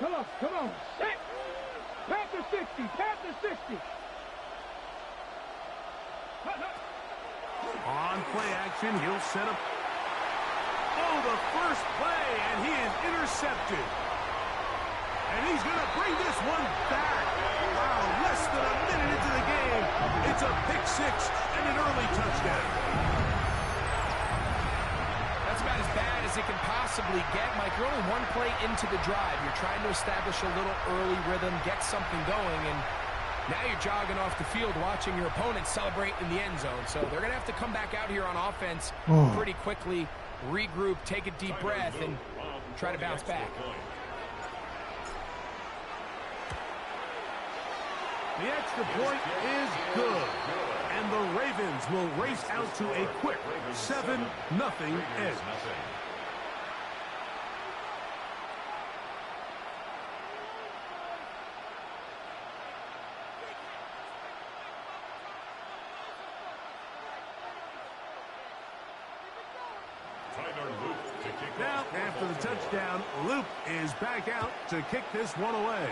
Come on. Set. Past the 60. Past the 60. On play action, he'll set up. Oh, the first play, and he is intercepted. And he's going to bring this one back. Wow, less than a minute into the game. It's a pick six and an early touchdown. That's about as bad as it can possibly get, Mike. You're only one play into the drive. You're trying to establish a little early rhythm, get something going, and now you're jogging off the field watching your opponent celebrate in the end zone. So they're going to have to come back out here on offense pretty quickly, regroup, take a deep breath, and try to bounce back. The extra point is good. And the Ravens will race out to a quick 7-0 edge. Now, after the touchdown, Luke is back out to kick this one away.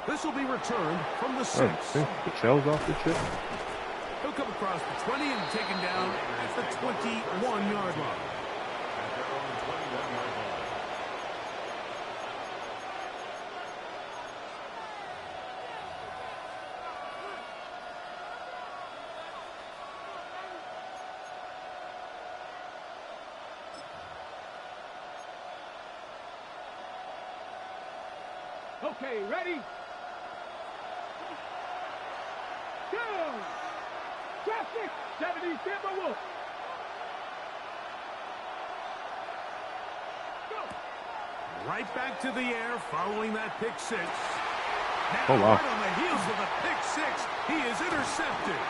This will be returned from the 6. The shell's off the chip. He'll come across the 20 and taken down at the 21-yard line. Okay, ready? Go! Traffic! 70 Timberwolves! Go! Right back to the air following that pick six. Now, oh, wow. right on the heels of the pick six, he is intercepted.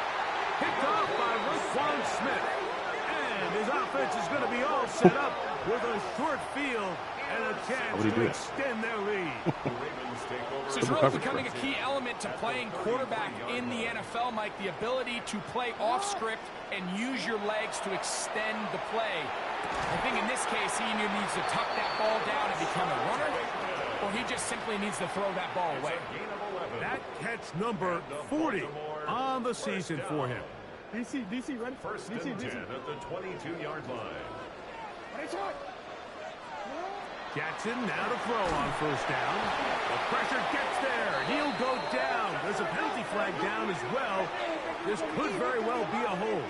Picked off by Roquan Smith. And his offense is going to be all set up with a short field and a chance to extend their lead. This is really becoming a key element to playing quarterback in the NFL, Mike. The ability to play off script and use your legs to extend the play. I think in this case, he either needs to tuck that ball down and become a runner, or he just simply needs to throw that ball away. That catch number 40 on the season for him. DC, run. First and 10 at the 22-yard line. Jackson now to throw on first down. The pressure gets there. He'll go down. There's a penalty flag down as well. This could very well be a hold.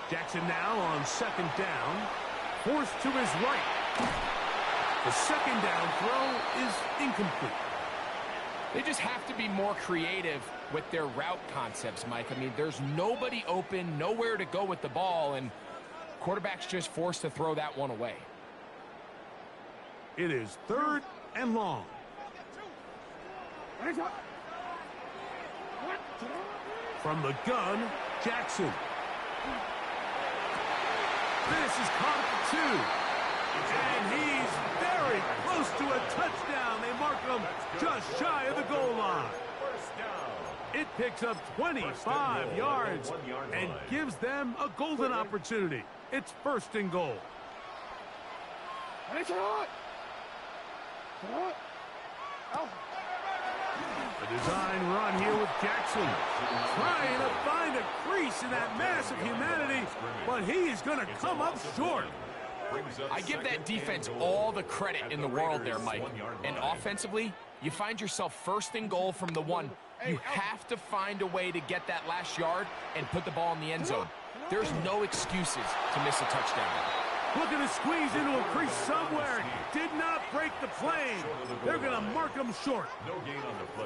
Jackson now on second down. Forced to his right. The second down throw is incomplete. They just have to be more creative with their route concepts, Mike. I mean, there's nobody open, nowhere to go with the ball, and quarterback's just forced to throw that one away. It is 3rd and long. From the gun, Jackson. This is caught at the 2. And he's very close to a touchdown. They mark him just shy of the goal line. It picks up 25 yards and gives them a golden opportunity. It's 1st and goal. A design run here with Jackson. Trying to find a crease in that mass of humanity, but he is going to come up short. I give that defense all the credit in the world there, Mike. And offensively, you find yourself 1st and goal from the 1. You have to find a way to get that last yard and put the ball in the end zone. There's no excuses to miss a touchdown. Looking to squeeze into a crease somewhere. Did not break the plane. They're going to mark him short.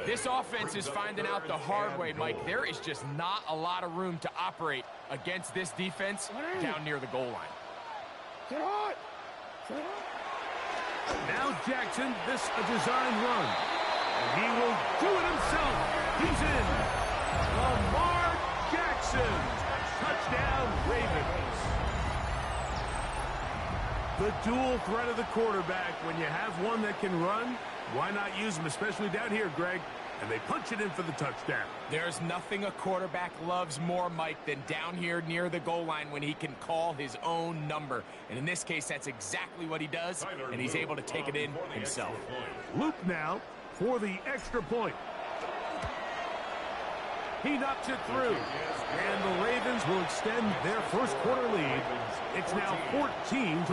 This offense is finding out the hard way, Mike. There is just not a lot of room to operate against this defense down near the goal line. Now Jackson, this a design run. And he will do it himself. He's in. Lamar Jackson. Touchdown, Ravens. The dual threat of the quarterback. When you have one that can run, why not use him, especially down here, Greg? And they punch it in for the touchdown. There's nothing a quarterback loves more, Mike, than down here near the goal line when he can call his own number. And in this case, that's exactly what he does, and he's able to take it in himself. Luke now for the extra point. He knocks it through. And the Ravens will extend their first quarter lead. It's now 14-0.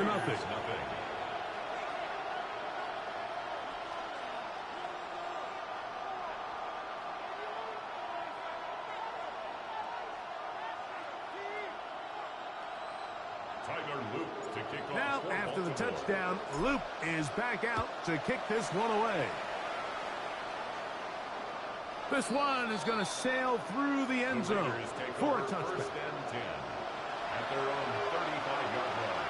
Now, after the touchdown, Luke is back out to kick this one away. This one is going to sail through the end zone for a touchdown. At their own 35-yard line.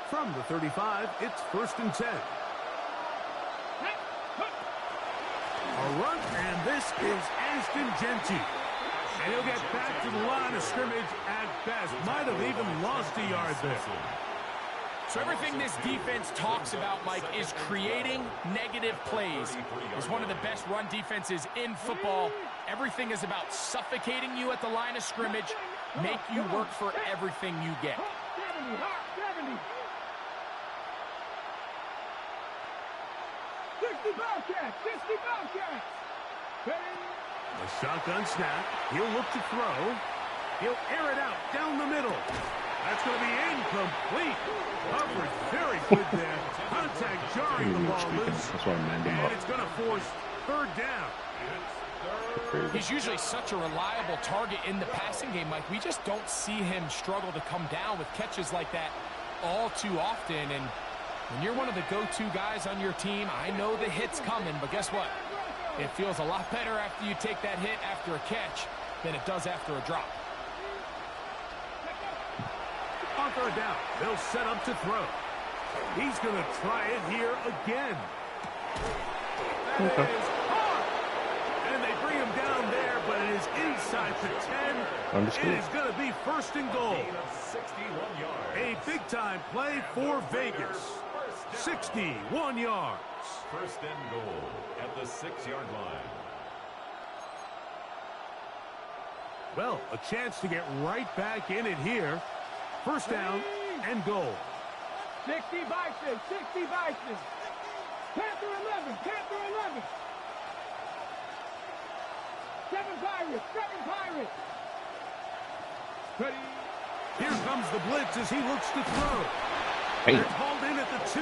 From the 35, it's 1st and 10. A run, and this is Ashton Genty. And he'll get back to the line of scrimmage at best. Might have even lost a yard there. So everything this defense talks about, Mike, is creating negative plays. It's one of the best run defenses in football. Everything is about suffocating you at the line of scrimmage, make you work for everything you get. 60 Bobcats! 60 Bobcats! A shotgun snap. He'll look to throw. He'll air it out down the middle. That's going to be incomplete. Coverage very good there. Contact jarring the ball loose. That's why I manned him And up. it's going to force 3rd down. He's usually such a reliable target in the passing game, Mike. We just don't see him struggle to come down with catches like that all too often. And when you're one of the go-to guys on your team, I know the hit's coming, but guess what? It feels a lot better after you take that hit after a catch than it does after a drop. On 3rd down, they'll set up to throw. He's going to try it here again. That is hard. And they bring him down there, but it is inside the 10. Understood. It is going to be 1st and goal. A big-time play for Vegas. 61 yards. 1st and goal at the 6-yard line. Well, a chance to get right back in it here. 1st down and goal. 60 Vikings! 60 Vikings! Panther 11! Panther 11! 7 Pirates! 7 Pirates! Ready? Here comes the blitz as he looks to throw. Hey. They're hauled in at the 2.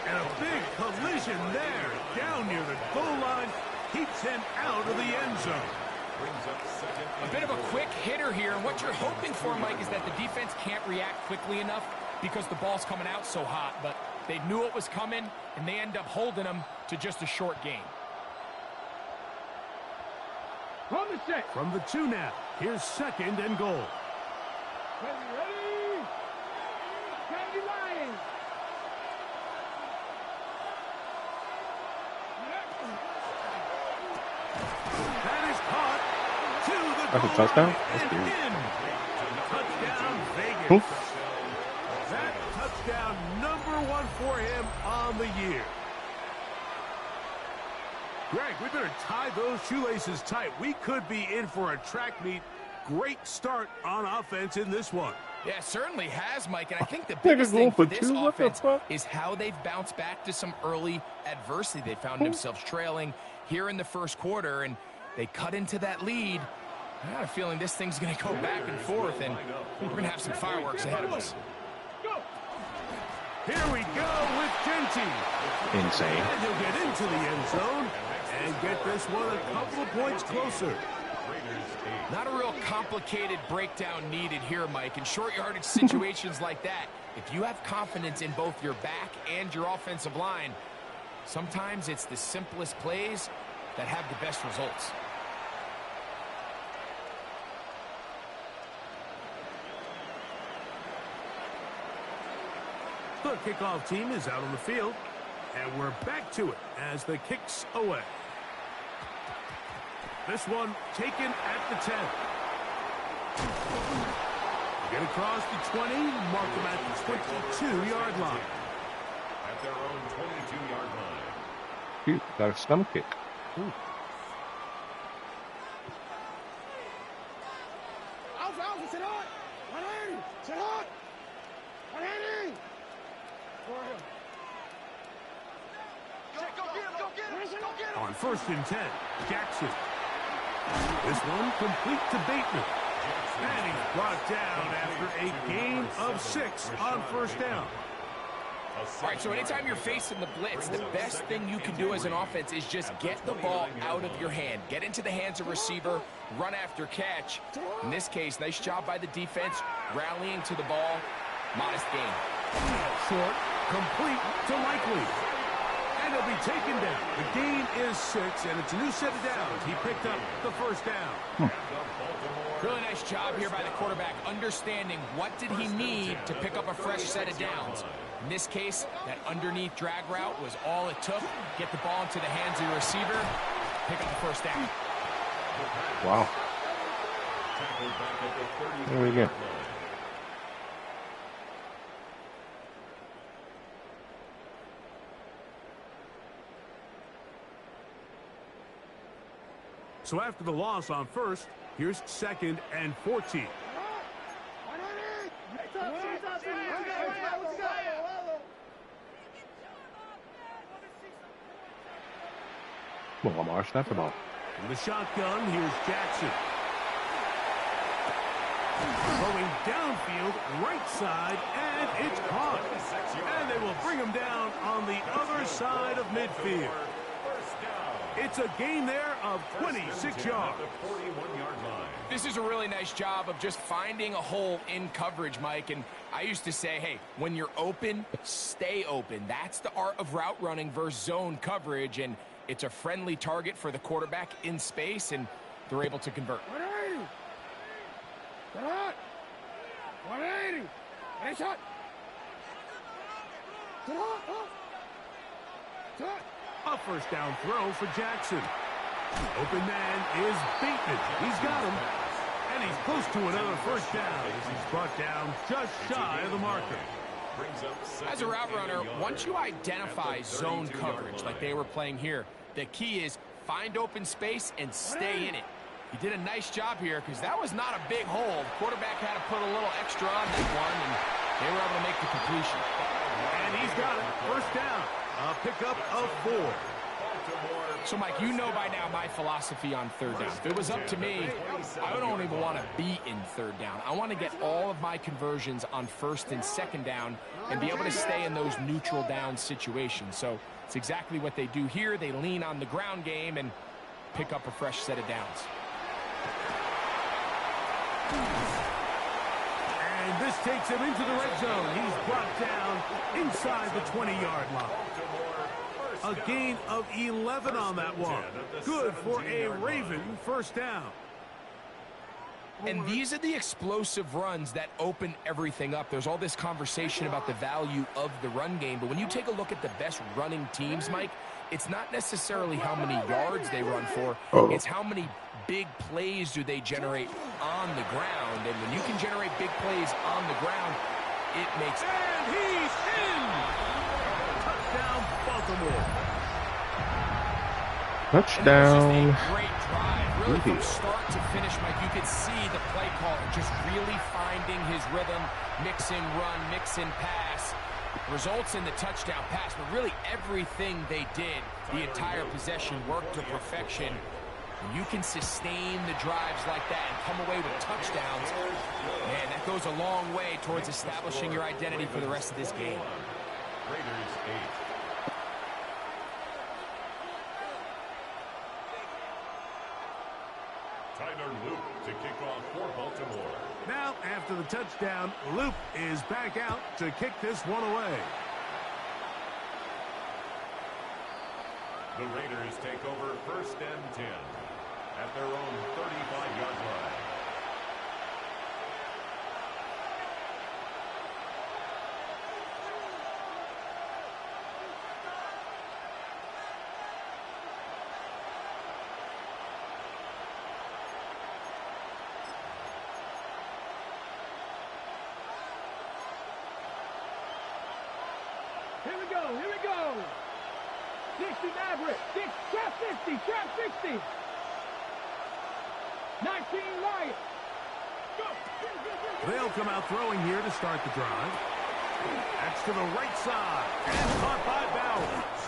And a big collision there down near the goal line keeps him out of the end zone. A bit of a quick hitter here, and what you're hoping for, Mike, is that the defense can't react quickly enough because the ball's coming out so hot, but they knew it was coming, and they end up holding them to just a short gain. From the 6. From the 2 now, here's 2nd and goal. Ready? Candy Lions! That is caught to the That's a goal touchdown? line That's and good. in. Touchdown Vegas. Cool. That touchdown #1 for him on the year. Greg, we better tie those shoelaces tight. We could be in for a track meet. Great start on offense in this one. Yeah, it certainly has, Mike, and I think the Nigga biggest going thing for for this 2? What the offense fuck? is how they've bounced back to some early adversity. They found themselves trailing here in the first quarter, and they cut into that lead. I got a feeling this thing's going to go back and forth, and we're going to have some fireworks ahead of us. Here we go with Genty. Insane. And he'll get into the end zone and get this one a couple of points closer. Not a real complicated breakdown needed here, Mike. In short yardage situations like that, if you have confidence in both your back and your offensive line, sometimes it's the simplest plays that have the best results. kickoff team is out on the field. And we're back to it as the kick's away. This one taken at the 10. Get across the 20, mark them at the 22-yard line. At their own 22-yard line. Cute, got a stomach kick. Ooh. On 1st and 10, Jackson. This one complete to Bateman. And he's brought down after a gain of 6 on 1st down. All right, so anytime you're facing the blitz, the best thing you can do as an offense is just get the ball out of your hand. Get into the hands of receiver, run after catch. In this case, nice job by the defense, rallying to the ball. Modest gain. Short, complete to Likely. And he'll be taken down. The gain is 6, and it's a new set of downs. He picked up the 1st down. Really nice job here by the quarterback, understanding what did he need to pick up a fresh set of downs. In this case, that underneath drag route was all it took. Get the ball into the hands of your receiver, pick up the 1st down. Wow. There we go. So after the loss on 1st, here's 2nd and 14. Well, Lamar, snap the ball. In the shotgun, here's Jackson. Throwing downfield, right side, and it's caught. And they will bring him down on the other side of midfield. It's a gain there of 26 yards. This is a really nice job of just finding a hole in coverage, Mike. And I used to say, hey, when you're open, stay open. That's the art of route running versus zone coverage. And it's a friendly target for the quarterback in space, and they're able to convert. 180. Nice shot. A 1st down throw for Jackson. Open man is Bateman. He's got him. And he's close to another 1st down as he's brought down just shy of the marker. As a route runner, once you identify zone coverage like they were playing here, the key is find open space and stay in it. He did a nice job here because that was not a big hole. The quarterback had to put a little extra on that one, and they were able to make the completion. And he's got it. 1st down. A pickup of 4. So, Mike, you know by now my philosophy on 3rd down. If it was up to me, I don't even want to be in 3rd down. I want to get all of my conversions on 1st and 2nd down and be able to stay in those neutral down situations. So it's exactly what they do here. They lean on the ground game and pick up a fresh set of downs. And this takes him into the red zone. He's brought down inside the 20-yard line. A gain of 11 on that one. Good for a Raven 1st down. And these are the explosive runs that open everything up. There's all this conversation about the value of the run game, but when you take a look at the best running teams, Mike, it's not necessarily how many yards they run for. It's how many big plays do they generate on the ground. And when you can generate big plays on the ground, it makes... And he's in! Touchdown, Baltimore. Touchdown. Great drive. Really from start to finish, Mike, you could see the play caller just really finding his rhythm, mix in run, mix in pass. Results in the touchdown pass, but really everything they did, the entire possession worked to perfection. When you can sustain the drives like that and come away with touchdowns, man, that goes a long way towards establishing your identity for the rest of this game. Raiders 8. Tyler Luke to kick off for Baltimore. Now, after the touchdown, Luke is back out to kick this one away. The Raiders take over 1st and 10 at their own 35-yard line. Here we go. 60 Maverick. Trap 60. Trap 60. 19 Lion. They'll come out throwing here to start the drive. That's to the right side. And caught by Bowers.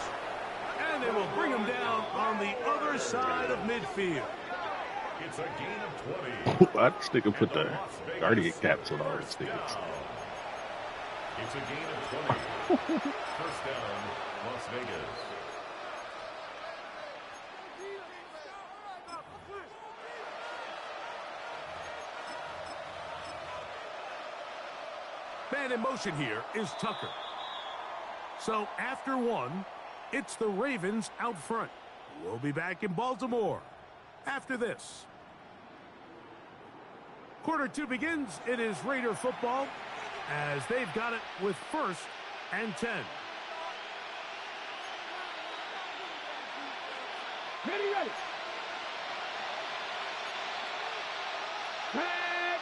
And they will bring him down on the other side of midfield. It's a gain of 20. Why this nigga put the Guardian caps on all his niggas? It's a gain of 20. First down, Las Vegas. Man in motion here is Tucker. So after one, it's the Ravens out front. We'll be back in Baltimore after this. Quarter 2 begins. It is Raider football as they've got it with 1st and 10. Ready. Tag.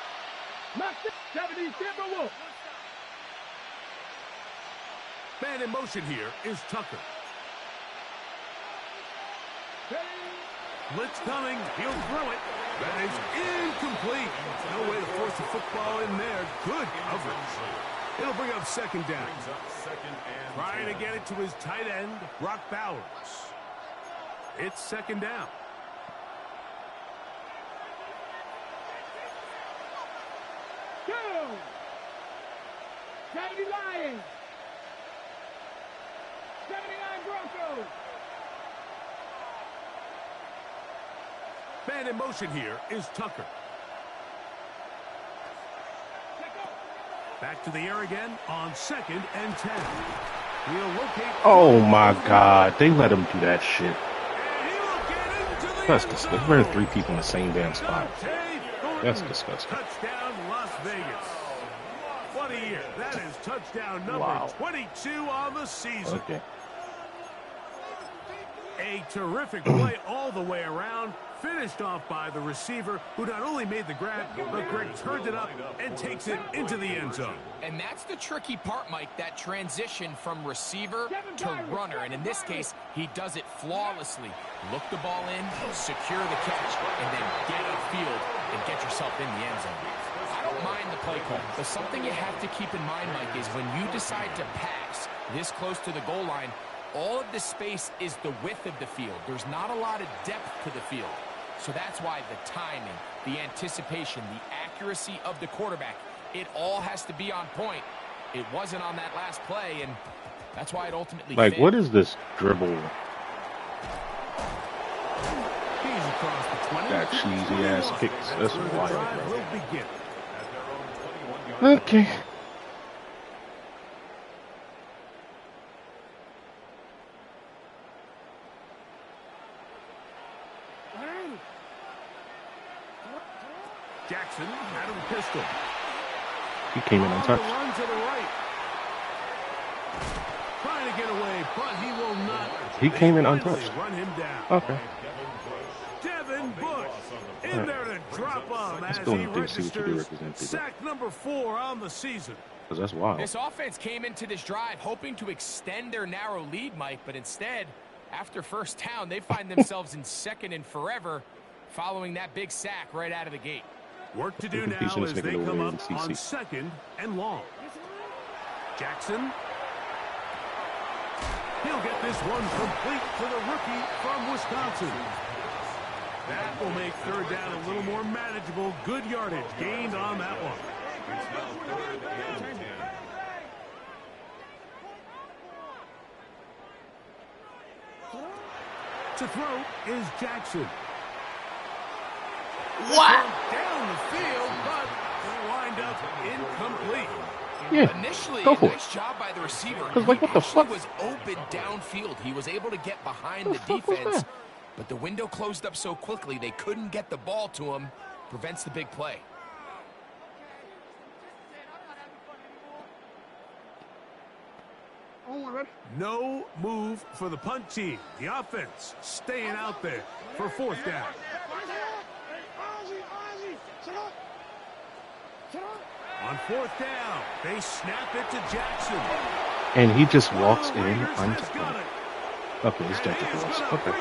Knock 70 Timberwolves. Man in motion here is Tucker. Blitz coming. He'll throw it. That is incomplete. No way to force the football in there. Good coverage. It'll bring up 2nd down. Trying to get it to his tight end, Brock Bowers. It's 2nd down. Go. 70 Lions. 79 Broncos. Man in motion here is Tucker. Back to the air again on 2nd and 10. He'll locate. Oh my God, they let him do that shit. And he'll get into the That's end disgusting. zone. There's 3 people in the same damn spot. That's disgusting. Touchdown, Las Vegas. What a year. That is touchdown number 22 on the season. Okay. A terrific play all the way around. Finished off by the receiver, who not only made the grab, but Greg turned it up and takes it into the end zone. And that's the tricky part, Mike, that transition from receiver to runner. And in this case, he does it flawlessly. Look the ball in, secure the catch, and then get upfield and get yourself in the end zone. I don't mind the play call, but something you have to keep in mind, Mike, is when you decide to pass this close to the goal line, all of the space is the width of the field. There's not a lot of depth to the field. So that's why the timing, the anticipation, the accuracy of the quarterback, it all has to be on point. It wasn't on that last play, and that's why it ultimately Like, failed. what is this dribble? He's across the 20. That cheesy ass kicks. That's Where the wild, drive man. will begin. At their own 21-yard Okay. Jackson out of the pistol. He came in On the untouched. run to the right. Trying to get away, but he will not. He came in They untouched. finally Run him down. Okay. Devin Bush in there to drop him as Let's go he and see what you do registers represent people. sack number 4 on the season. Because that's wild. This offense came into this drive hoping to extend their narrow lead, Mike, but instead, after first down, they find themselves in 2nd and forever following that big sack right out of the gate. Work to do They're now teaching this as nigga they the come way up in on CC. 2nd and long. Jackson. He'll get this one complete to the rookie from Wisconsin. That will make 3rd down a little more manageable. Good yardage gained on that one. It's now 3rd and 10. To throw is Jackson. What? Down the field, but will wind up incomplete. Yeah. Initially, Go a for nice job by the receiver. 'Cause, like, He what the actually fuck? was open downfield. He was able to get behind What the the fuck was defense, that? but the window closed up so quickly they couldn't get the ball to him. Prevents the big play. No move for the punt team. The offense staying out there for 4th down. On 4th down, they snap it to Jackson. And he just walks in untackled. Okay, it's Jack Bills. Okay.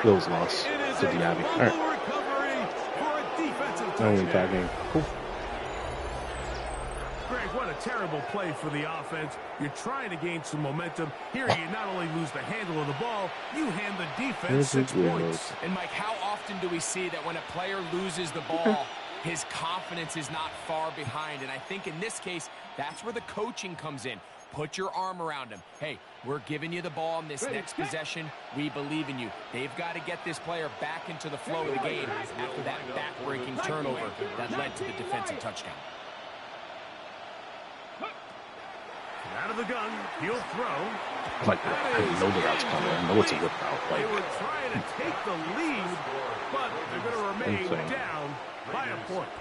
Bills lost to Diaby. All right. Only tagging. Cool. Greg, what a terrible play for the offense. You're trying to gain some momentum. Here you not only lose the handle of the ball, you hand the defense 6 points. And Mike, how often do we see that when a player loses the ball, his confidence is not far behind? And I think in this case, that's where the coaching comes in. Put your arm around him. Hey, we're giving you the ball in this next possession. We believe in you. They've got to get this player back into the flow of the game after that back-breaking turnover that led to the defensive touchdown. Out of the gun, he'll throw. Like, I know the route's coming. I know it's a whip route. They were trying to take the lead, but they're going to remain down by a point.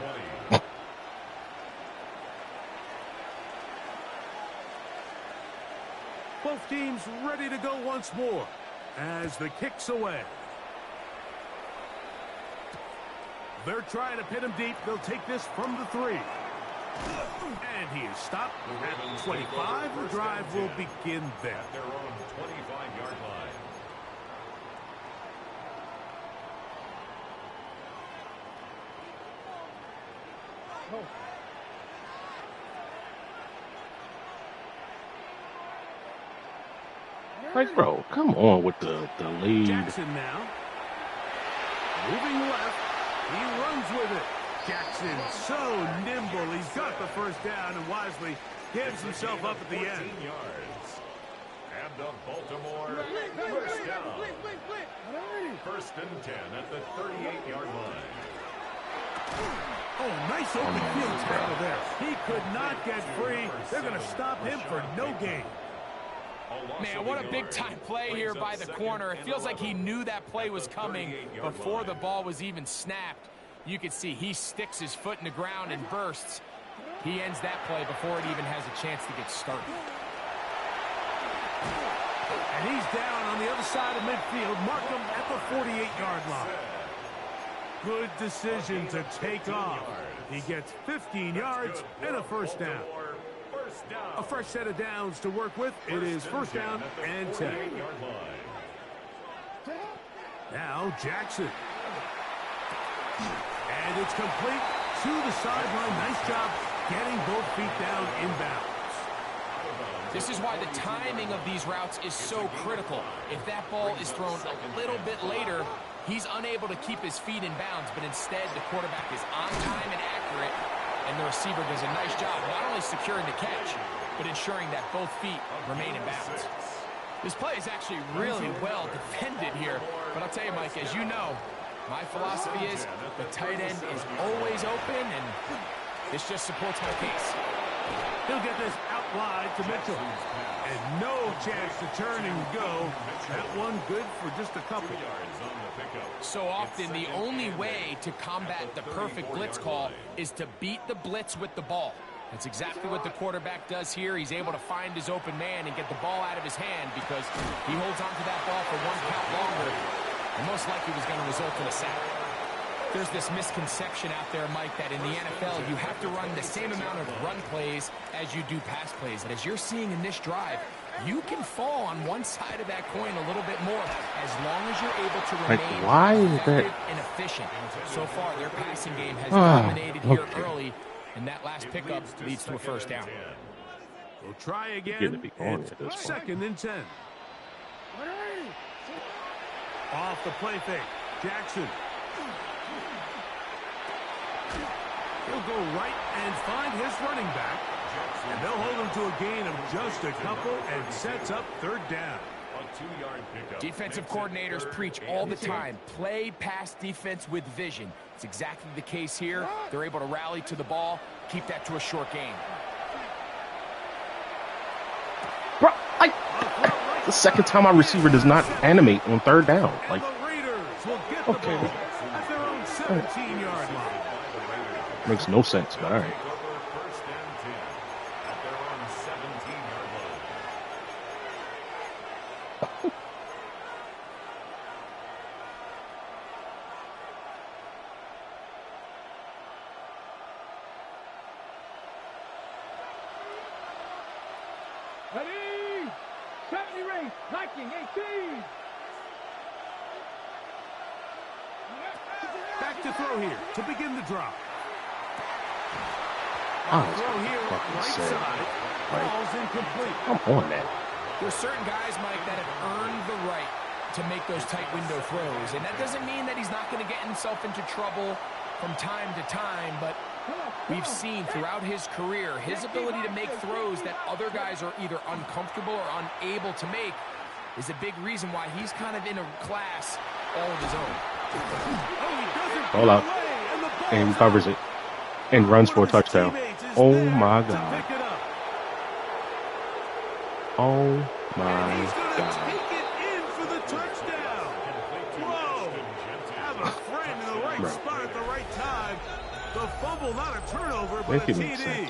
Both teams ready to go once more as the kick's away. They're trying to pin him deep. They'll take this from the 3. And he is stopped at 25. The drive will begin there. At their own 25-yard line. Like, bro, come on with the lead. Jackson now. Moving left. He runs with it. Jackson so nimble. He's got the first down and wisely gives himself up at the end. Yards. And the Baltimore first down. First and 10 at the 38-yard line. Oh, nice open field tackle there. He could not get free. They're going to stop him for no gain. Man, what a big-time play here by the corner. It feels like he knew that play was coming before the ball was even snapped. You can see he sticks his foot in the ground and bursts. He ends that play before it even has a chance to get started. And he's down on the other side of midfield. Mark him at the 48-yard line. Good decision to take off. He gets 15 yards and a first down. A fresh set of downs to work with. It is first down and 10. Now Jackson. And it's complete to the sideline. Nice job getting both feet down inbounds. This is why the timing of these routes is so critical. If that ball is thrown a little bit later, he's unable to keep his feet in bounds, but instead the quarterback is on time and accurate, and the receiver does a nice job not only securing the catch, but ensuring that both feet remain in bounds. This play is actually really well defended here, but I'll tell you, Mike, as you know, my philosophy is the tight end is always open, and this just supports my case. He'll get this out wide to Mitchell. And no chance to turn and go. That one good for just a couple. So often, the only way to combat the perfect blitz call is to beat the blitz with the ball. That's exactly what the quarterback does here. He's able to find his open man and get the ball out of his hand because he holds on to that ball for one count longer, and most likely was going to result in a sack. There's this misconception out there, Mike, that in the NFL, you have to run the same amount of run plays as you do pass plays. And as you're seeing in this drive, you can fall on one side of that coin a little bit more as long as you're able to remain effective and efficient. So far, their passing game has dominated here early, and that last pickup leads to a first down. We'll try again. It's second and 10. Off the play fake. Jackson. He'll go right and find his running back. And they'll hold him to a gain of just a couple and sets up third down. A 2-yard pickup. Defensive coordinators preach all the time, play pass defense with vision. It's exactly the case here. They're able to rally to the ball, keep that to a short gain. Bro, the second time our receiver does not animate on third down. Like, the Raiders will get the ball at their own 17-yard line. Makes no sense, but all right. First and 10 at their own 17-yard line. Liking 18. Back to throw here to begin the drop. I was Throw gonna here, fucking right say, side. Ball's incomplete. I'm on that. There's certain guys, Mike, that have earned the right to make those tight window throws. And that doesn't mean that he's not going to get himself into trouble from time to time, but we've seen throughout his career his ability to make throws that other guys are either uncomfortable or unable to make is a big reason why he's kind of in a class all of his own. All out. And he covers it. And runs for a touchdown. Oh my God. Oh my God. Take it in for the touchdown. Whoa. Have a friend in the right spot at the right time. The fumble, not a turnover, but a TD.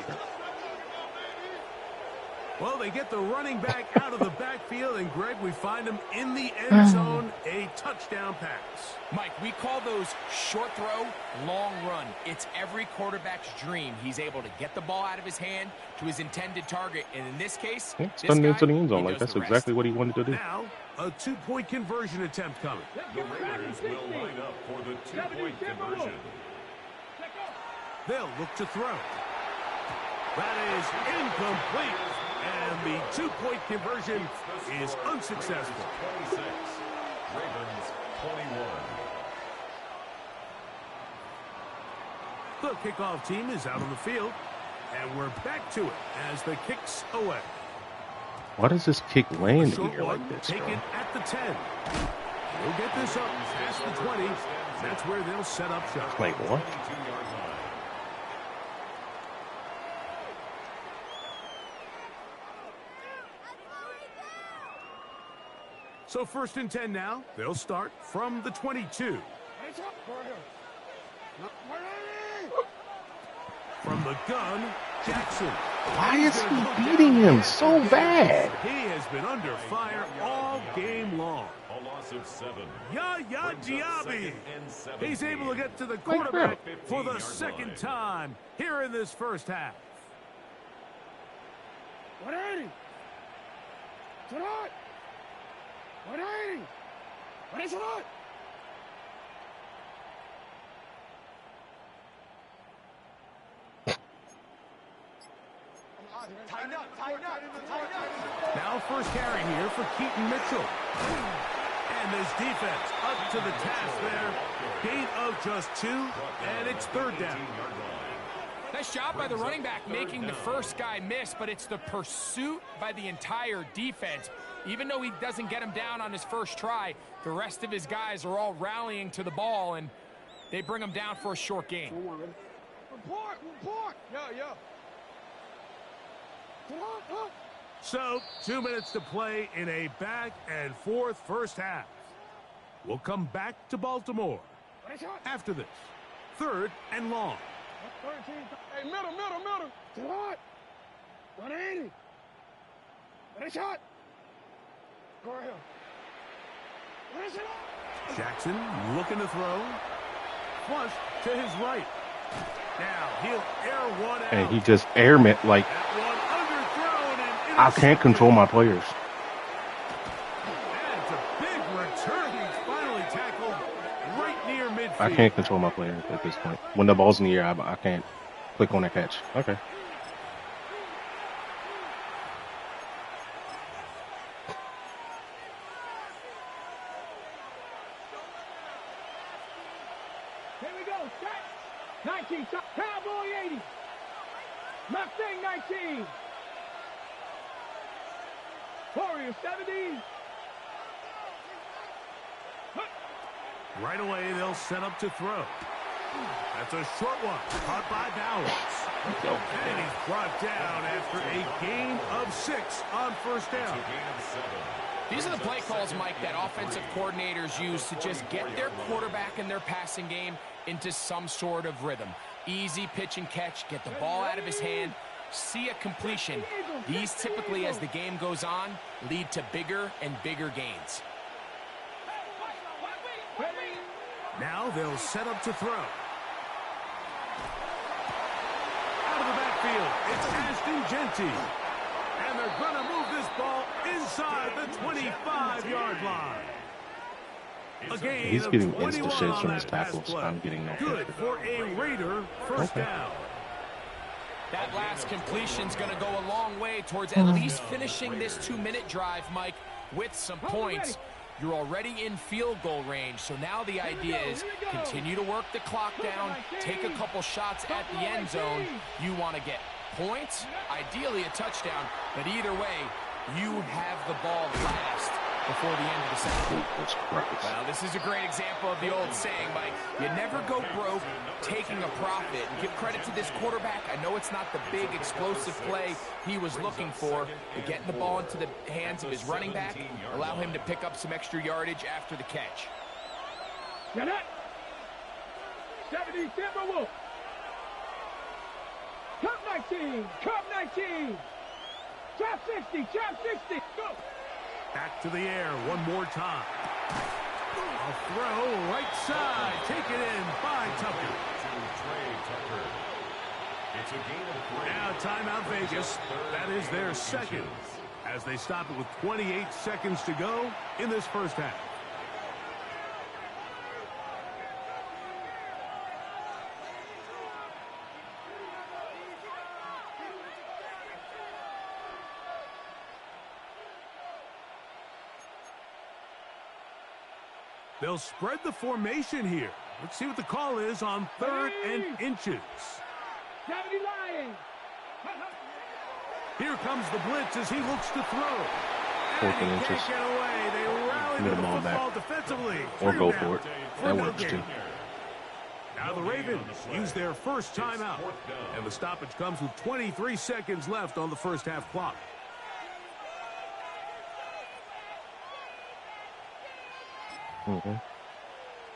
Well, they get the running back out of the backfield, and Greg, we find him in the end zone, a touchdown pass. Mike, we call those short throw, long run. It's every quarterback's dream. He's able to get the ball out of his hand to his intended target, and in this case, Stunned into the end zone. Like, that's exactly what he wanted to do. Now, a two-point conversion attempt coming. The Raiders will line up for the two-point conversion. They'll look to throw. That is incomplete. And the two-point conversion is unsuccessful. 26. Ravens 21. The kickoff team is out on the field. And we're back to it as the kick's away. Why does this kick land Short here like one, this, taken bro? at the 10. They'll get this up past the 20. That's where they'll set up shop. Like what? So 1st and 10 now. They'll start from the 22. From the gun, Jackson. Why is he beating him so bad? He has been under fire all game long. A loss of 7. Yaya Diaby. He's able to get to the Like quarterback for the second time here in this first half. 180. Tonight. 180. What is it on? Now first carry here for Keaton Mitchell. And this defense up to the task there. Gain of just 2, and it's 3rd down. Nice job by the running back making the first guy miss, but it's the pursuit by the entire defense. Even though he doesn't get him down on his first try, the rest of his guys are all rallying to the ball, and they bring him down for a short gain. Report. Yeah. So 2 minutes to play in a back-and-forth first half. We'll come back to Baltimore after this. 3rd and long. 13. Hey, middle. Tonight. 180. What a shot. Go ahead. What is it on? Jackson looking to throw. Flush to his right. Now he'll air one out. And he just airman like That one underthrown and I can't control my players. And it's a big return. He's finally tackled right near midfield. I can't control my players at this point. When the ball's in the air, I can't click on that catch. Okay. Here we go. Set. 19. Cowboy 80. Mustang 19. Warrior 70. Right away, they'll set up to throw. That's a short one. Caught by Bowers. And he's brought down after a gain of 6 on first down. These are the play calls, Mike, that offensive coordinators use to just get their quarterback and their passing game into some sort of rhythm. Easy pitch and catch, get the ball out of his hand, see a completion. These typically, as the game goes on, lead to bigger and bigger gains. Now they'll set up to throw. Out of the backfield, it's Ashton Genty. And they're going to move this ball inside the 25-yard line. He's getting instant shades from his tackles. I'm getting no good for a Raider first down. That last completion's going to go a long way towards at least finishing this 2-minute drive, Mike, with some points. You're already in field goal range, so now the idea is continue to work the clock down, take a couple shots at the end zone. You want to get points, ideally a touchdown, but either way, you have the ball last before the end of the second. Well, this is a great example of the old saying, Mike. You never go broke taking a profit. And give credit to this quarterback. I know it's not the big explosive play he was looking for, but getting the ball into the hands of his running back, allow him to pick up some extra yardage after the catch. Get it. 70 Timberwolves. Cup 19. Cup 19. Trap 60. Trap 60. Go. Back to the air one more time. A throw right side. Taken in by Tucker. It's a gain of 3. Now timeout Vegas. That is their second, as they stop it with 28 seconds to go in this first half. They'll spread the formation here. Let's see what the call is on 3rd and inches. 70 Lions. Here comes the blitz as he looks to throw. 4th And and he inches. can't get away. They rally Get the him on football back. defensively. Or go Third for down it. for That no works gain. too. Now the Ravens use their first timeout. And the stoppage comes with 23 seconds left on the first half clock.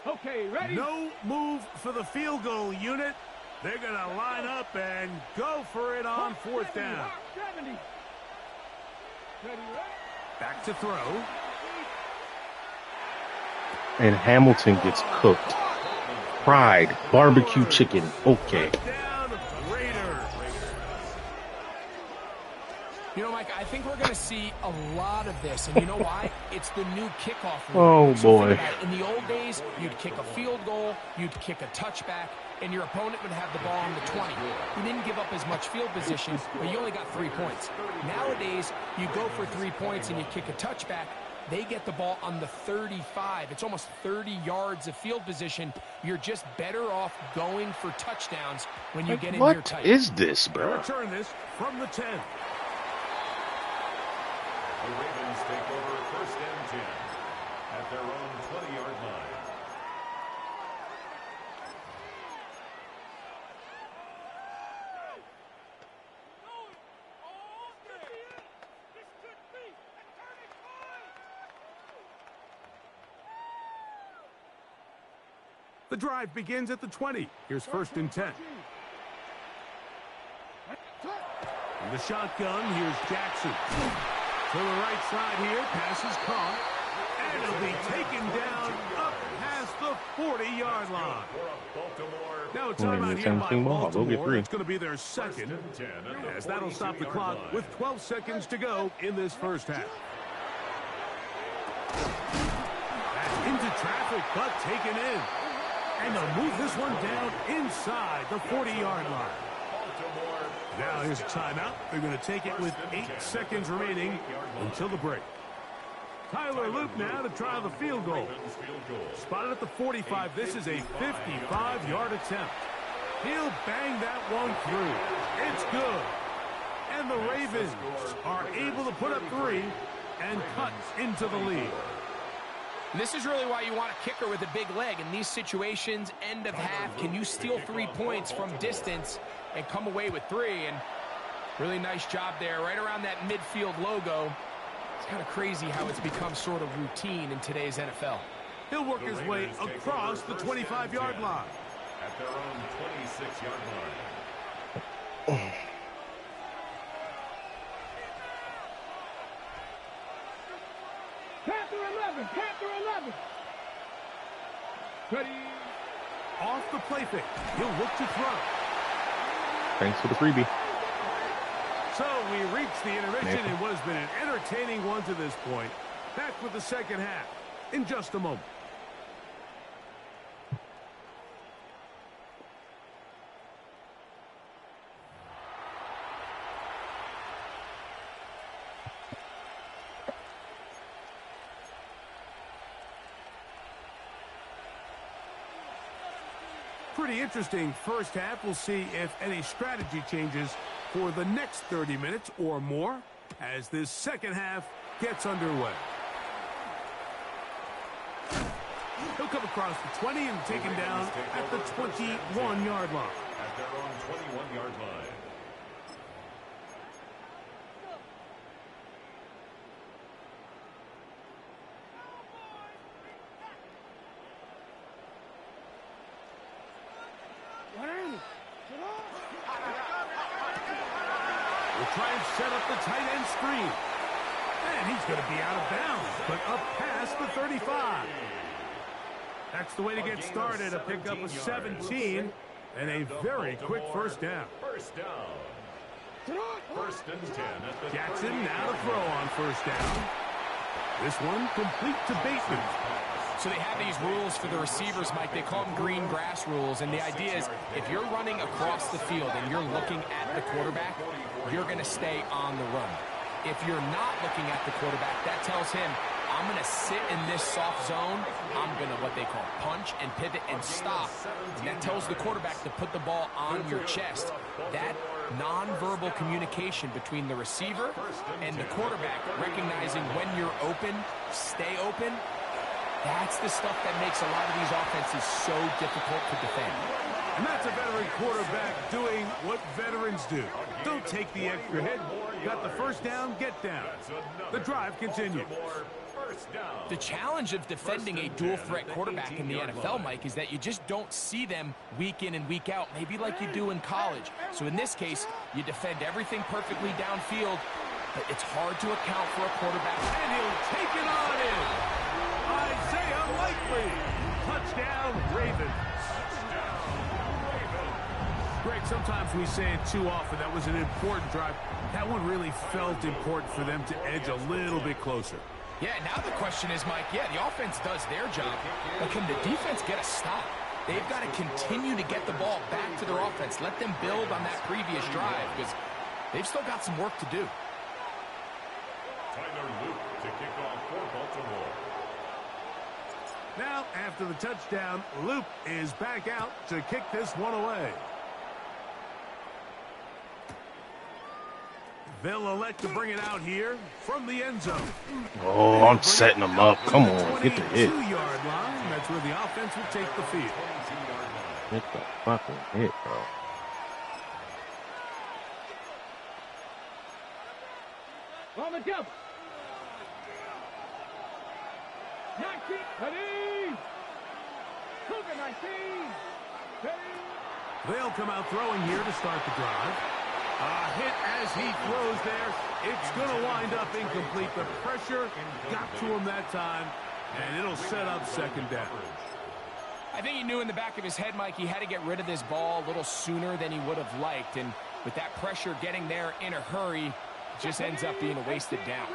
Okay, ready? No move for the field goal unit. They're going to line up and go for it on 4th down. 70. Ready, Back to throw. And Hamilton gets cooked. Fried barbecue chicken. Okay. Down Raiders. You know, Mike, I think we're going to see a lot of this, and you know why? It's the new kickoff rule. Oh, So boy. think about it. In the old days, you'd kick a field goal, you'd kick a touchback, and your opponent would have the ball on the 20. You didn't give up as much field position, but you only got 3 points. Nowadays, you go for 3 points and you kick a touchback. They get the ball on the 35. It's almost 30 yards of field position. You're just better off going for touchdowns when you get in here What tight. is this, They bro? return this from the 10. The Ravens take over 1st and 10 at their own 20-yard line. The drive begins at the 20. Here's 1st and 10. In the shotgun, here's Jackson. To the right side here, pass is caught. And it'll be taken down up past the 40-yard line. Now a timeout here by Baltimore. It's going to be their second, as that'll stop the clock with 12 seconds to go in this first half. That's into traffic, but taken in. And they'll move this one down inside the 40-yard line. Now here's a timeout. They're going to take it with 8 seconds remaining until the break. Tyler Loop now to try the field goal. Spotted at the 45. This is a 55-yard attempt. He'll bang that one through. It's good. And the Ravens are able to put up 3 and cut into the lead. And this is really why you want a kicker with a big leg. In these situations, end of half, can you steal 3 points from distance and come away with 3? And really nice job there, right around that midfield logo. It's kind of crazy how it's become sort of routine in today's NFL. He'll work his way across the 25-yard line. At their own 26-yard line. Panther 11. Panther 11. Ready? Off the play fake. He'll look to throw. Thanks for the freebie. So we reached the intermission in what has been an entertaining one to this point. Back with the second half in just a moment. Pretty interesting first half. We'll see if any strategy changes for the next 30 minutes or more as this second half gets underway. He'll come across the 20 and taken down at the 21-yard line. At their own 21-yard line. We'll try and set up the tight end screen. And he's going to be out of bounds, but up past the 35. That's the way to get started, a pickup of 17 and a very quick first down. First down. First and 10 at the Jackson now to throw on first down. This one complete to Bateman. So they have these rules for the receivers, Mike. They call them green grass rules. And the idea is if you're running across the field and you're looking at the quarterback, you're going to stay on the run. If you're not looking at the quarterback, that tells him, I'm going to sit in this soft zone. I'm going to what they call punch and pivot and stop. And that tells the quarterback to put the ball on your chest. That nonverbal communication between the receiver and the quarterback, recognizing when you're open, stay open, that's the stuff that makes a lot of these offenses so difficult to defend. And that's a veteran quarterback doing what veterans do. Don't take the extra hit. Got the first down, get down. The drive continues. The challenge of defending a dual-threat quarterback in the NFL, Mike, is that you just don't see them week in and week out, maybe like you do in college. So in this case, you defend everything perfectly downfield, but it's hard to account for a quarterback. And he'll take it on in. Isaiah Likely. Touchdown, Ravens. Greg, sometimes we say it too often. That was an important drive. That one really felt important for them to edge a little bit closer. Yeah, now the question is, Mike, yeah, the offense does their job, but can the defense get a stop? They've got to continue to get the ball back to their offense. Let them build on that previous drive because they've still got some work to do. Tyler Luke to kick off for Baltimore. Now, after the touchdown, Luke is back out to kick this one away. They'll elect to bring it out here from the end zone. Oh, I'm setting them up. Come on, get the hit. 22-yard line. That's where the offense will take the field. Hit the fucking hit, bro. On the jump. 19. Ready. Cougar 19. Ready. They'll come out throwing here to start the drive. A hit as he throws there. It's going to wind up incomplete. The pressure got to him that time, and it'll set up second down. I think he knew in the back of his head, Mike, he had to get rid of this ball a little sooner than he would have liked. And with that pressure getting there in a hurry, it just ends up being a wasted down.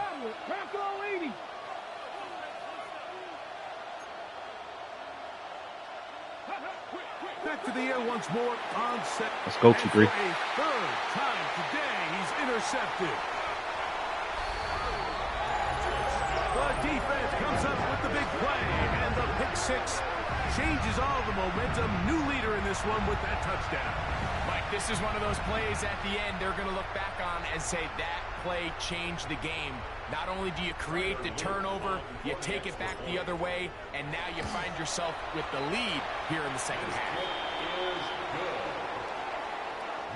Back to the air once more on set. Let's go, Chigri. A third time today, he's intercepted. The defense comes up with the big play, and the pick six changes all the momentum. New leader in this one with that touchdown. Mike, this is one of those plays at the end they're going to look back on and say that play changed the game. Not only do you create the turnover, you take it back the other way, and now you find yourself with the lead here in the second half. Is good.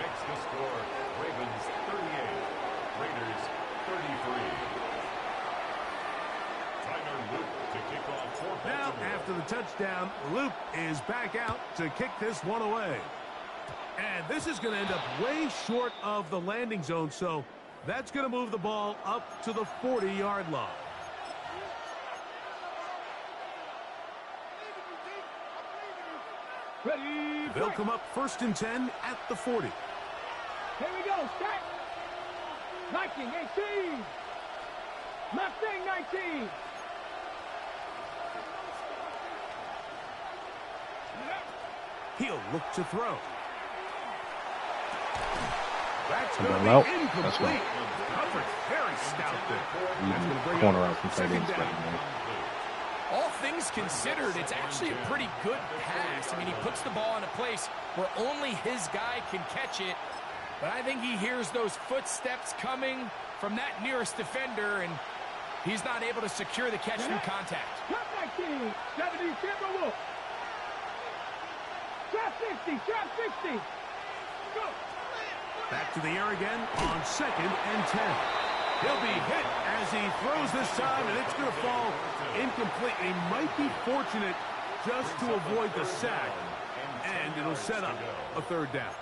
Makes the score Ravens 38, Raiders 33. Tyler Luke to kick off for Now, Baltimore. after the touchdown, Luke is back out to kick this one away. And this is going to end up way short of the landing zone, so that's going to move the ball up to the 40-yard line. Ready. They'll come up first and 10 at the 40. Here we go. Start. Viking 18. Mustang 19. He'll look to throw. That's Come going on to out. be That's incomplete. right. Coverage very stout there. That's going to bring Corner up out from tight second ends, down. man. All things considered, it's actually a pretty good pass. I mean, he puts the ball in a place where only his guy can catch it. But I think he hears those footsteps coming from that nearest defender, and he's not able to secure the catch through contact. Trap 19. 70 Timberwolf. Trap 60. Trap 60. Go. Back to the air again on 2nd and 10. He'll be hit as he throws this time, and it's going to fall incomplete. He might be fortunate just to avoid the sack, and it'll set up a 3rd down.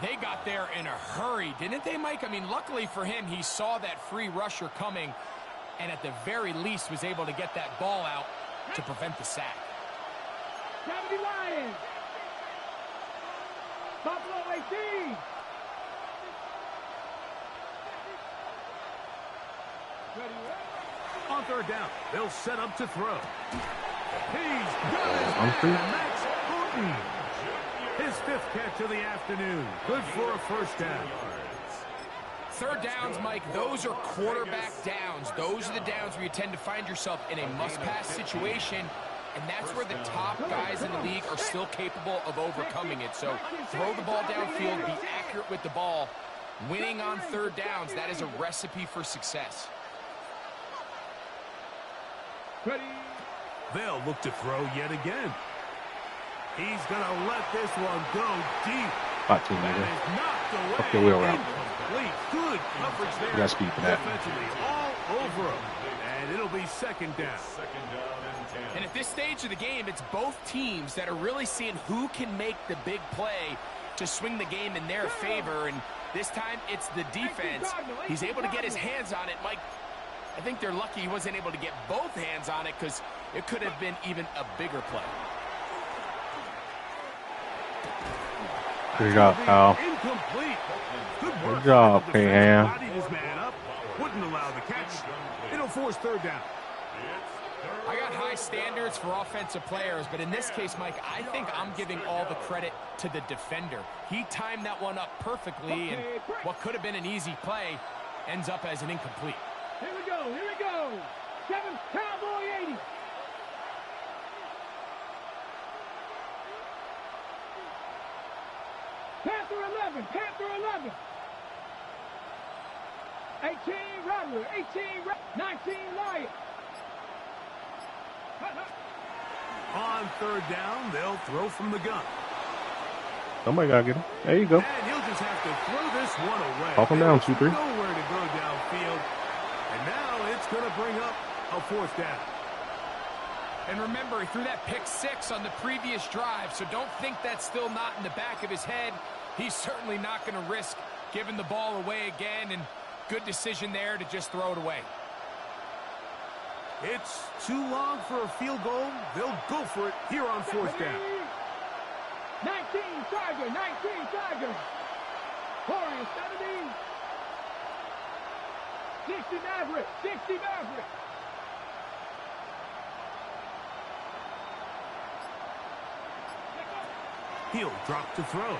They got there in a hurry, didn't they, Mike? I mean, luckily for him, he saw that free rusher coming, and at the very least was able to get that ball out to prevent the sack. 70 Lions. Buffalo 18. On 3rd down, they'll set up to throw. He's got his Humphrey? man, Max Horton. His 5th catch of the afternoon. Good for a 1st down. 3rd downs, Mike, those are quarterback downs. Those are the downs where you tend to find yourself in a must-pass situation, and that's where the top guys in the league are still capable of overcoming it. So throw the ball downfield, be accurate with the ball. Winning on 3rd downs, that is a recipe for success. Ready. They'll look to throw yet again. He's going to let this one go deep. Hot team, That nigga. is knocked away. Fuck your wheel route. Incomplete. Good coverage there. You got speed for that. Defensively all over him. And it'll be 2nd down. And at this stage of the game, it's both teams that are really seeing who can make the big play to swing the game in their favor. And this time, it's the defense. He's able to get his hands on it. Mike, I think they're lucky he wasn't able to get both hands on it because it could have been even a bigger play. Good job, pal. Incomplete. Good work. Good job, The Pam. defender bodied his man up. Wouldn't allow the catch. It'll force 3rd down. I got high standards for offensive players, but in this case, Mike, I think I'm giving all the credit to the defender. He timed that one up perfectly, and what could have been an easy play ends up as an incomplete. Here we go. Here we go. 7 Cowboy 80. Panther 11. Panther 11. 18 Rattler. 19 Lion. On 3rd down, they'll throw from the gun. Somebody got to get him. There you go. And he'll just have to throw this one away. Off him down, 2-3. Nowhere to go downfield. And now it's going to bring up a 4th down. And remember, he threw that pick 6 on the previous drive, so don't think that's still not in the back of his head. He's certainly not going to risk giving the ball away again, and good decision there to just throw it away. It's too long for a field goal. They'll go for it here on 4th down. 19 Tiger. 19 Tiger. Warriors 70. 60 Maverick. 60 Maverick. He'll drop to throw.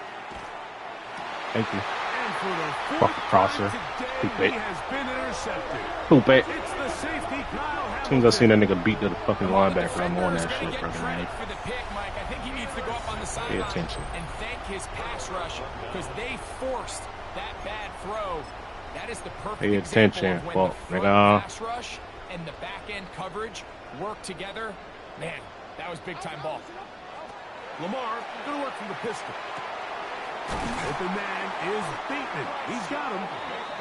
Thank you. And for the 4th Fucking crosser. time today, Poop it. he has been intercepted. Poop it. It's the safety, Kyle As soon as I seen that nigga beat the fucking The linebacker, I'm defender on is that gonna shit, get brother, credit man. for the pick, Mike. I think he needs to go up on the sideline attention. and thank his pass rush because they forced that bad throw. That is the perfect Pay example attention, of when fuck, the front nigga. pass rush and the back end coverage work together. Man, that was big time ball. Lamar going to work from the pistol. Open man is beaten. He's got him.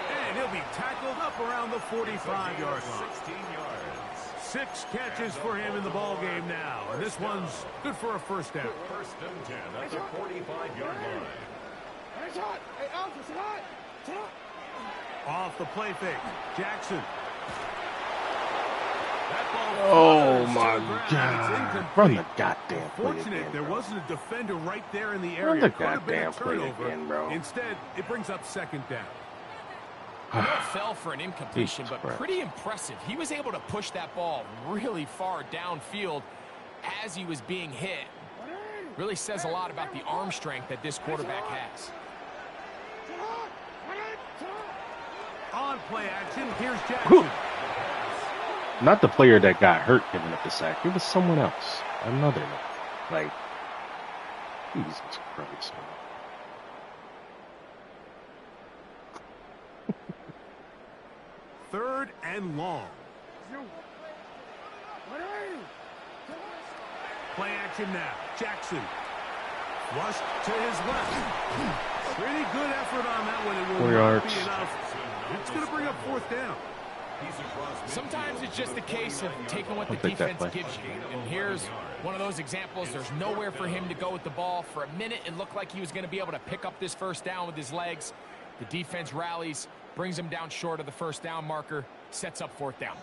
And he'll be tackled up around the 45-yard line. 16 yards. 6 catches for him in the ball game now. And this one's good for a 1st down. 1st and 10 at the 45-yard line. It's hot. Hey, Alpha, it's hot. It's hot. Off the play fake. Jackson. Oh my God! Run the goddamn play Fortunate again, there bro. wasn't a defender right there in the Run area. the Could have been a goddamn play turnover. again, bro. Instead, it brings up 2nd down. Fell for an incompletion, but pretty impressive. He was able to push that ball really far downfield as he was being hit. Really says a lot about the arm strength that this quarterback has. On play action, here's Jackson. Not the player that got hurt giving up the sack. It was someone else. Another one. Like, Jesus Christ, man. Third and long. Play action now. Jackson. Flush to his left. Pretty good effort on that one. It will 4 not yards. be enough. It's going to bring up fourth down. Sometimes it's just a case of taking what the defense gives you. And here's one of those examples. There's nowhere for him to go with the ball. For a minute, it looked like he was going to be able to pick up this first down with his legs. The defense rallies, brings him down short of the first down marker, sets up fourth down.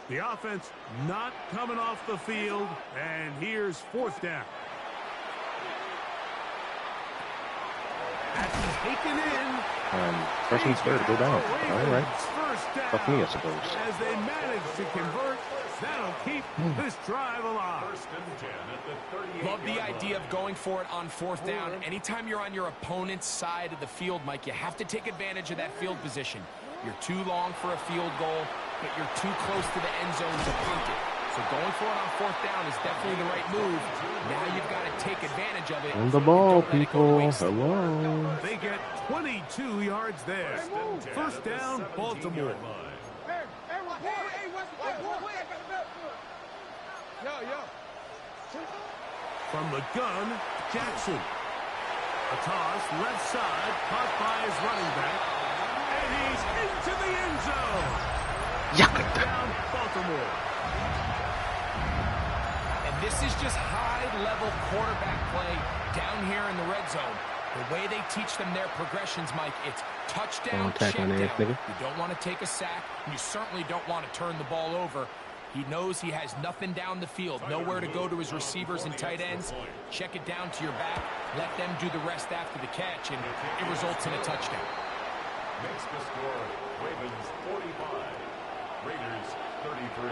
The offense not coming off the field, and here's fourth down. That's taken in. First and third, go down. All right. First down. Fuck me, I suppose. As they manage to convert, that'll keep this drive alive. First and 10 at the 38. Love the idea of going for it on fourth down. Anytime you're on your opponent's side of the field, Mike, you have to take advantage of that field position. You're too long for a field goal, but you're too close to the end zone to punt it. So going for it on fourth down is definitely the right move. Now you've got to take advantage of it. On the ball, people. Hello. They get 22 yards there. First down, Baltimore. From the gun, Jackson. A toss, left side, caught by his running back. And he's into the end zone. Touchdown, Baltimore. And this is just high-level quarterback play down here in the red zone. The way they teach them their progressions, Mike, it's touchdown, check down. You don't want to take a sack, and you certainly don't want to turn the ball over. He knows he has nothing down the field, nowhere to go to his receivers and tight ends. Check it down to your back, let them do the rest after the catch, and it results in a touchdown. Makes the score Ravens 45, Raiders 33.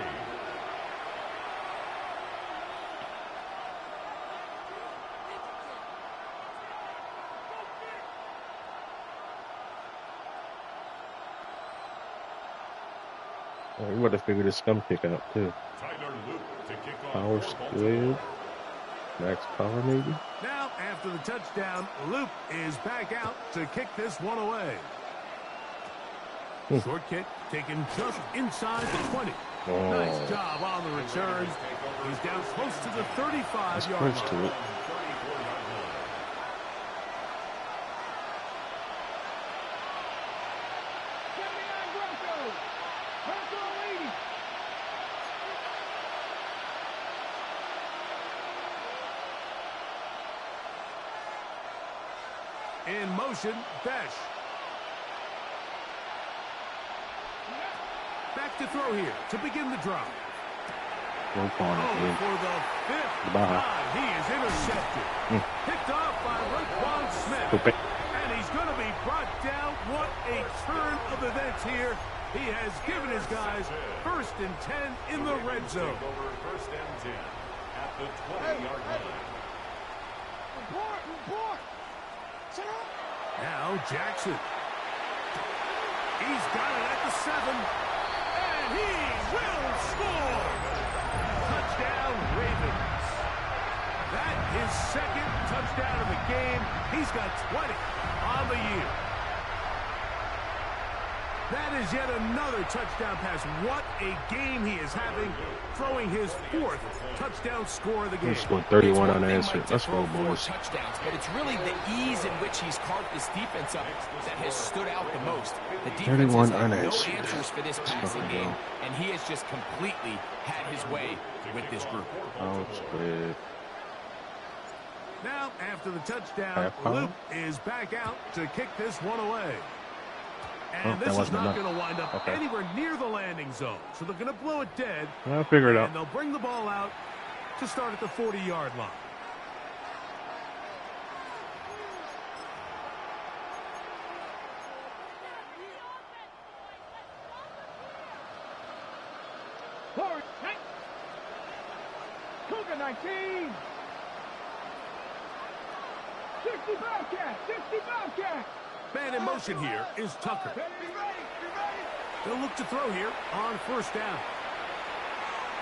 We would have figured this scum kick out too. Power squid. Max power maybe. Now, after the touchdown, Luke is back out to kick this one away. Short kick taken just inside the 20. Nice job on the return. He's down close to the 35-yard line. In motion, Besh. Back to throw here to begin the drive. For the fifth time, he is intercepted. Picked off by Raekwon Smith. And he's going to be brought down. What a turn of events here. He has given his guys first and 10 in the red zone. First and 10 at the 20-yard line. Now Jackson. He's got it at the 7. And he will score. Touchdown, Ravens. That his second touchdown of the game. He's got 20 on the year. That is yet another touchdown pass. What a game he is having, throwing his fourth touchdown score of the game. He scored 31 unanswered. Let's roll, boys. Touchdowns, but it's really the ease in which he's carved this defense up that has stood out the most. The defense has had no answers for this passing game, and he has just completely had his way with this group. Now, after the touchdown, Luke is back out to kick this one away. And this is not going to wind up anywhere near the landing zone. So they're going to blow it dead. I'll figure it out. And they'll bring the ball out to start at the 40-yard line. Cougar 19. 60 Bobcat. 60 Bobcat. Man in motion here is Tucker. They'll look to throw here on first down.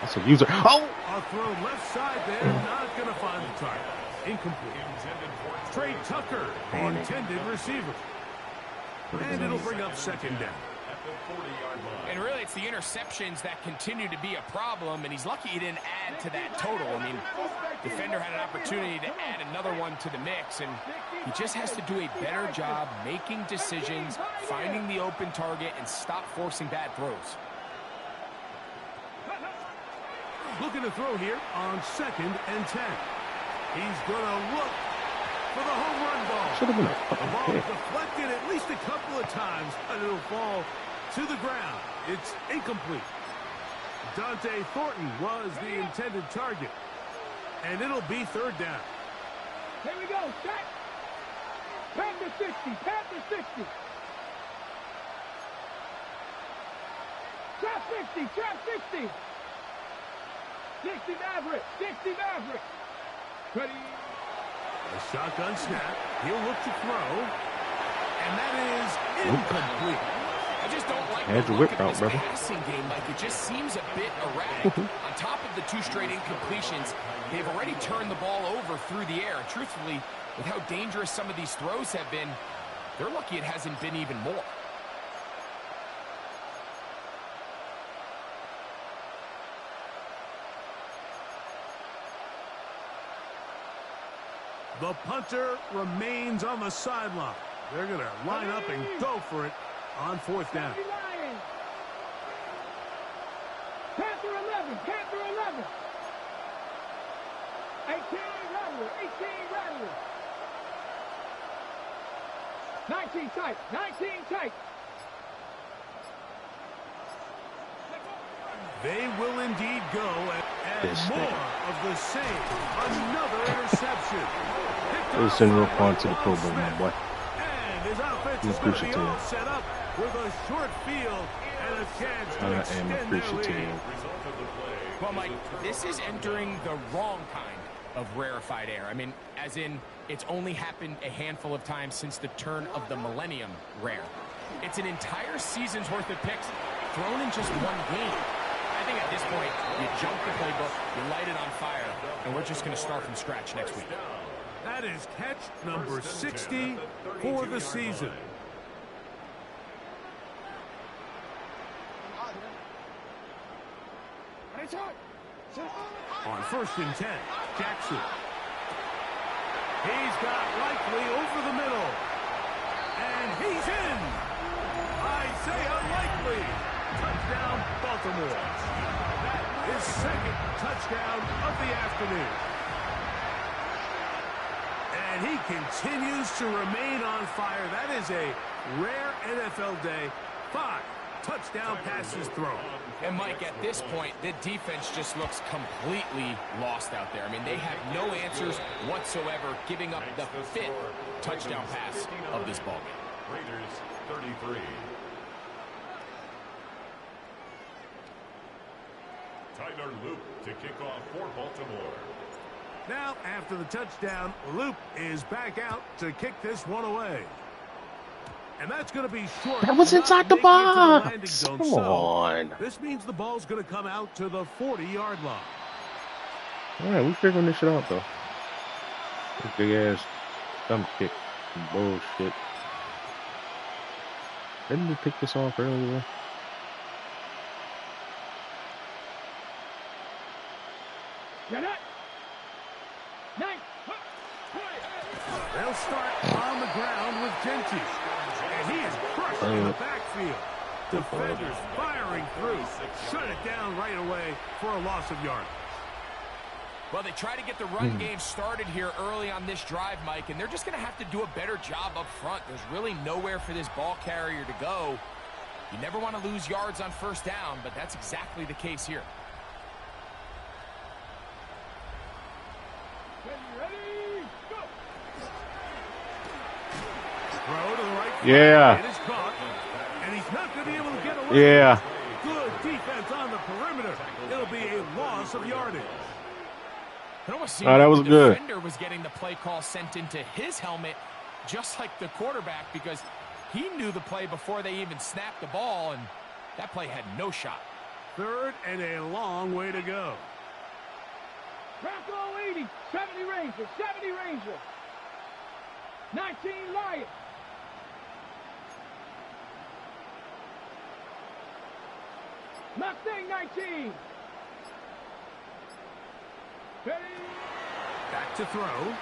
That's a user. Oh! A throw left side there, not going to find the target. Incomplete. Trey Tucker, the intended receiver. And it'll bring up second down. And really, it's the interceptions that continue to be a problem, and he's lucky he didn't add to that total. I mean, defender had an opportunity to add another one to the mix, and he just has to do a better job making decisions, finding the open target, and stop forcing bad throws. Looking to throw here on 2nd and 10. He's going to look for the home run ball. Should have been a The fucking ball pick. deflected at least a couple of times, but it'll fall to the ground. It's incomplete. Dante Thornton was the intended target, and it'll be third down. Here we go. Set. Panther 60. Panther 60. Trap 60. Trap 60. 60 Maverick. 60 Maverick. Ready. A shotgun snap. He'll look to throw, and that is incomplete. I just don't like Had the your look whip of out, this brother. passing game. Like, it just seems a bit erratic. On top of the 2 straight incompletions, they've already turned the ball over through the air. And truthfully, with how dangerous some of these throws have been, they're lucky it hasn't been even more. The punter remains on the sideline. They're going to line up and go for it on 4th down. Panther 11. Panther 11. 18 Rattler. 18 Rattler. 19 tight. 19 tight. They will indeed go at This more thing. of the same. Another interception. Listen real fun to the Pro Bowl, my boy. And his offense is going to be all set up with a short field and a chance to I am extend their appreciative. lead. Well, Mike, this is entering the wrong kind of rarefied air. I mean, as in, it's only happened a handful of times since the turn of the millennium rare. It's an entire season's worth of picks thrown in just one game. I think at this point, you jump the playbook, you light it on fire, and we're just going to start from scratch next week. That is catch number 60 for the season. On 1st and 10, Jackson. He's got Likely over the middle. And he's in. Isaiah Likely. Touchdown, Baltimore. That is 2nd touchdown of the afternoon. And he continues to remain on fire. That is a rare NFL day. 5 touchdown passes thrown. And, Mike, at this point, the defense just looks completely lost out there. I mean, they have no answers whatsoever, giving up the 5th touchdown pass of this ballgame. Raiders 33. Tyler Loop to kick off for Baltimore. Now, after the touchdown, Loop is back out to kick this one away. And that's going to be short. That was inside the box. Come on. This means the ball's going to come out to the 40-yard line. All right, we figuring this shit out, though. Big ass thumb kick and bullshit. Didn't we pick this off earlier? Get it. Nice. They'll start on the ground with Genty. And he is crushed in the backfield. Defenders firing through. Shut it down right away for a loss of yardage. Well, they try to get the run game started here early on this drive, Mike, and they're just going to have to do a better job up front. There's really nowhere for this ball carrier to go. You never want to lose yards on 1st down, but that's exactly the case here. Ready, go. Throw to the right. Yeah. It is caught, and he's not going to be able to get away. Yeah. Good defense on the perimeter. It'll be a loss of yardage. It almost seemed that like was the good. defender was getting the play call sent into his helmet, just like the quarterback, because he knew the play before they even snapped the ball, and that play had no shot. 3rd and a long way to go. Bronco 80, 70 Rangers, 70 Rangers. 19 Lions. Mustang 19. Ready? Back to throw.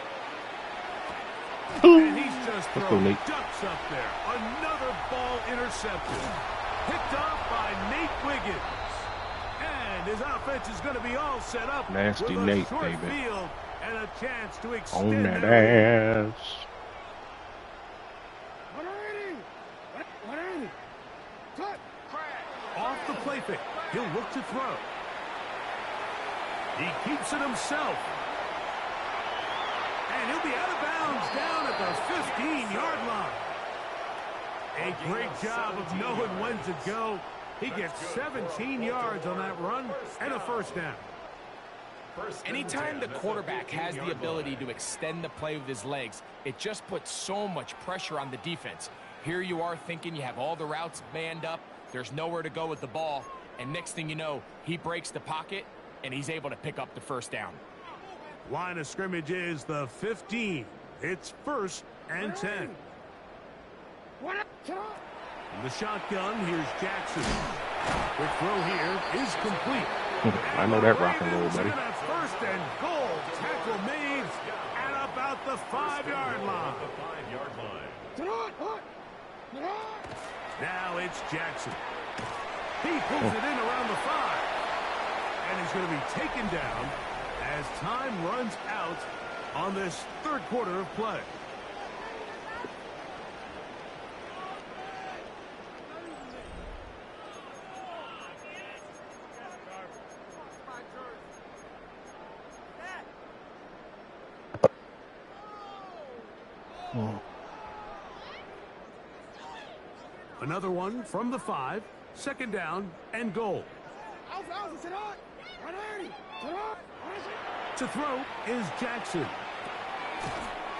And he's just Let's go, throwing Nate. ducks up there. Another ball intercepted. Picked off by Nate Wiggins. And his offense is going to be all set up Nasty with a Nate, short baby. field and a chance to On extend that their lead. ass. 180. 180. Cut. Off the play fake. He'll look to throw. He keeps it himself. And he'll be out of bounds down at the 15-yard line. A great job of knowing when to go. He gets 17 yards on that run and a first down. Anytime the quarterback has the ability to extend the play with his legs, it just puts so much pressure on the defense. Here you are thinking you have all the routes manned up, there's nowhere to go with the ball, and next thing you know, he breaks the pocket, and he's able to pick up the first down. Line of scrimmage is the 15. It's 1st and 10. In the shotgun, here's Jackson. Quick throw here is complete. I know that rock and roll, buddy. 1st and goal. Tackle made at about the 5-yard line. Now it's Jackson. He pulls it in around the 5. And he's going to be taken down as time runs out on this 3rd quarter of play. Another one from the 5. 2nd down and goal. To throw is Jackson.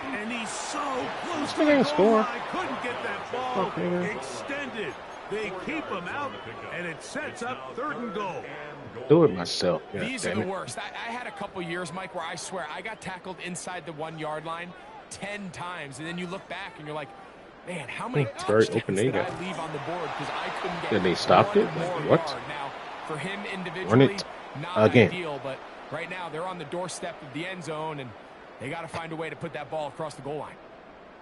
And he's so close to the goal line. Couldn't get that ball extended. They keep him out, and it sets up 3rd and goal. Do it myself. Yeah, These are the worst. I had a couple years, Mike, where I swear I got tackled inside the 1-yard line 10 times, and then you look back and you're like, man, how many touchdowns did I leave on the board because I couldn't get Did they stop it? What? Yard. Now, for him individually, not again. ideal, but right now they're on the doorstep of the end zone, and they got to find a way to put that ball across the goal line.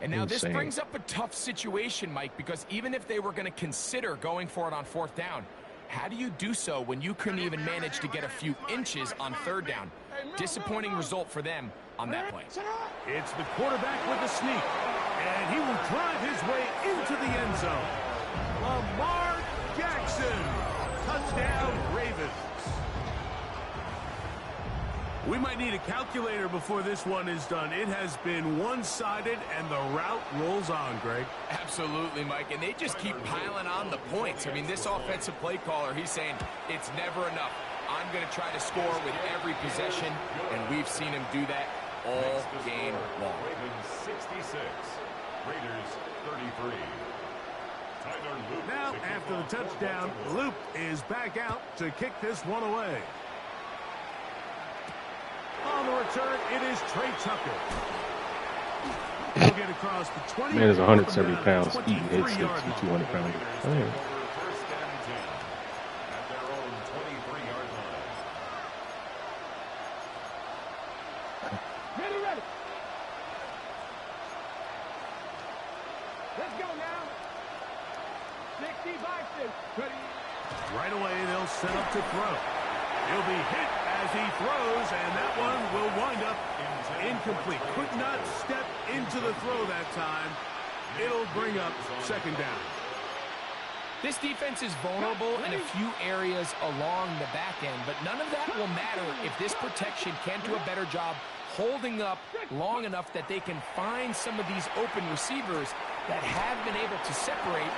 And now this brings up a tough situation, Mike, because even if they were going to consider going for it on 4th down, how do you do so when you couldn't even manage to get a few inches on 3rd down? Disappointing result for them on that play. It's the quarterback with the sneak, and he will drive his way into the end zone. Lamar Jackson, touchdown Ravens. We might need a calculator before this one is done. It has been one-sided, and the route rolls on, Greg. Absolutely, Mike, and they just keep piling on the points. I mean, this offensive play caller, he's saying it's never enough. I'm going to try to score with every possession, and we've seen him do that all game long. Ravens 66, Raiders 33. Now, after the touchdown, Loop is back out to kick this one away. On the return, it is Trey Tucker. He'll get across the 20. Man is 170 pounds. Eating head steaks with 200 pounders. First and 10 at their own 23-yard line. Ready. Let's go now. 65. Ready. Right away, they'll set up to throw. He'll be hit as he throws, and that one will wind up incomplete. Could not step into the throw that time. It'll bring up 2nd down. This defense is vulnerable in a few areas along the back end, but none of that will matter if this protection can't do a better job holding up long enough that they can find some of these open receivers that have been able to separate.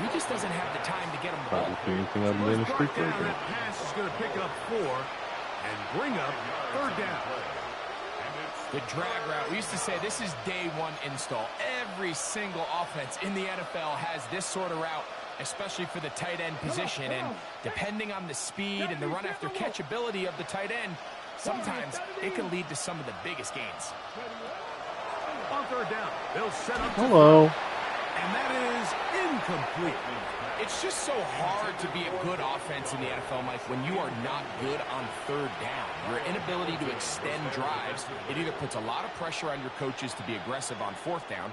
He just doesn't have the time to get them the ball. Anything other than the street That pass is going to pick up 4, and bring up third down. The drag route. We used to say this is day one install. Every single offense in the NFL has this sort of route, especially for the tight end position. And depending on the speed and the run after catch ability of the tight end, sometimes it can lead to some of the biggest gains. On third down, they'll set up. Hello. And that is incomplete. It's just so hard to be a good offense in the NFL, Mike, when you are not good on third down. Your inability to extend drives, it either puts a lot of pressure on your coaches to be aggressive on fourth down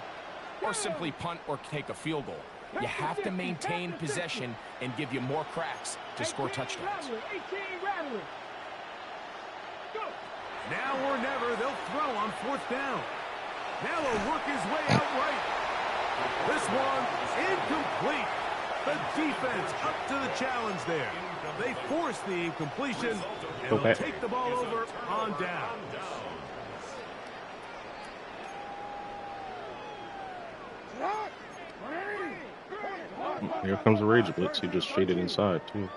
or simply punt or take a field goal. You have to maintain possession and give you more cracks to score touchdowns. Now or never, they'll throw on fourth down. Now he'll work his way out right. This one incomplete. The defense up to the challenge there. They force the incompletion, and they'll take the ball over on down. Here comes the Rage Blitz. He just shaded inside, too.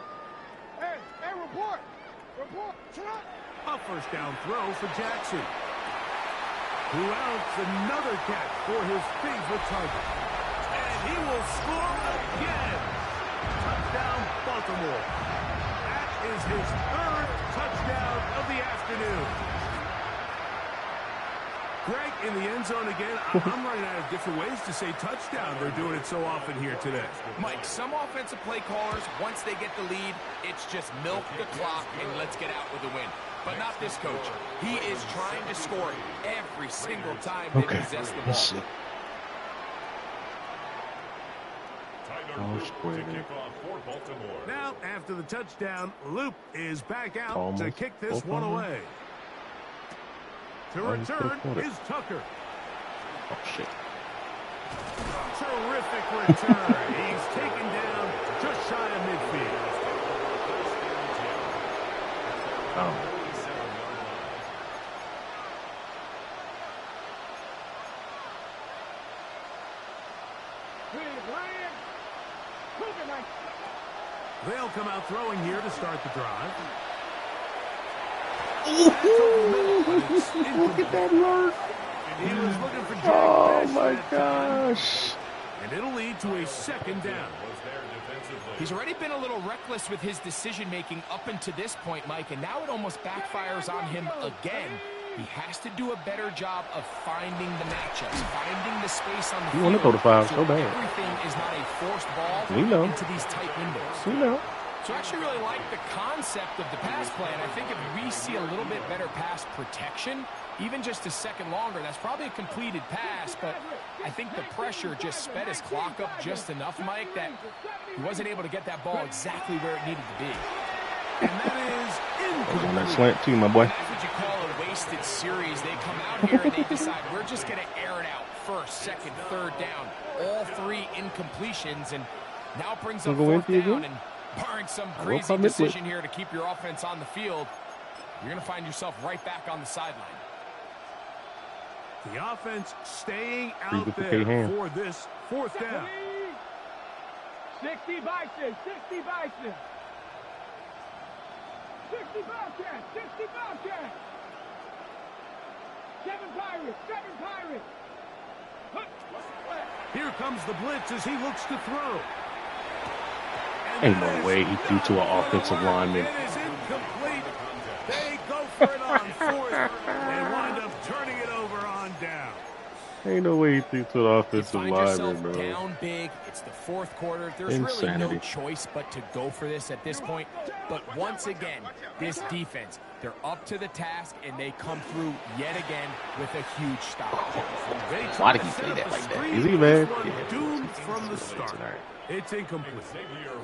A first down throw for Jackson, who outs another catch for his favorite target. And he will score again. Touchdown, Baltimore. That is his third touchdown of the afternoon. Greg, in the end zone again. I'm running out of different ways to say touchdown. They're doing it so often here today. Mike, some offensive play callers, once they get the lead, it's just milk the clock and let's get out with a win. But not this coach. He is trying to score every single time they possess the ball. Now, after the touchdown, Loop is back out to kick this one away. To return is Tucker. Oh, shit. Terrific return. He's taken down just shy of midfield. Oh. They'll come out throwing here to start the drive. Look at that mark. He was looking for Jack Oh, Fish my that time. gosh. And it'll lead to a second down. He's already been a little reckless with his decision-making up until this point, Mike, and now it almost backfires on him again. He has to do a better job of finding the matchups, finding the space on the field. You want to go to five so bad. Everything is not a forced ball We know. into these tight windows. We know. So I actually really like the concept of the pass play, and I think if we see a little bit better pass protection, even just a second longer, that's probably a completed pass, but I think the pressure just sped his clock up just enough, Mike, that he wasn't able to get that ball exactly where it needed to be. And that is He's on that slant too, my boy. That's what you call a wasted series. They come out here and they decide we're just going to air it out first, second, third down. All three incompletions, and now it brings up fourth down, and barring some crazy decision here to keep your offense on the field, you're going to find yourself right back on the sideline. The offense staying out there for this fourth down. 60 Bison, 60 Bison. 60 Bobcats, 60 Bobcats. 7 Pirates, 7 Pirates. Here comes the blitz as he looks to throw. Ain't no way he threw to an offensive lineman. It is incomplete. They go for it on fourth and wind up turning it over on down. Ain't no way he threw to an offensive lineman, bro. Down big. It's the fourth quarter. There's really no choice but to go for this at this point. But once again, this defense, they're up to the task, and they come through yet again with a huge stop. Why did he say that like that? Is he mad? Yeah, doomed from the start. It's incomplete.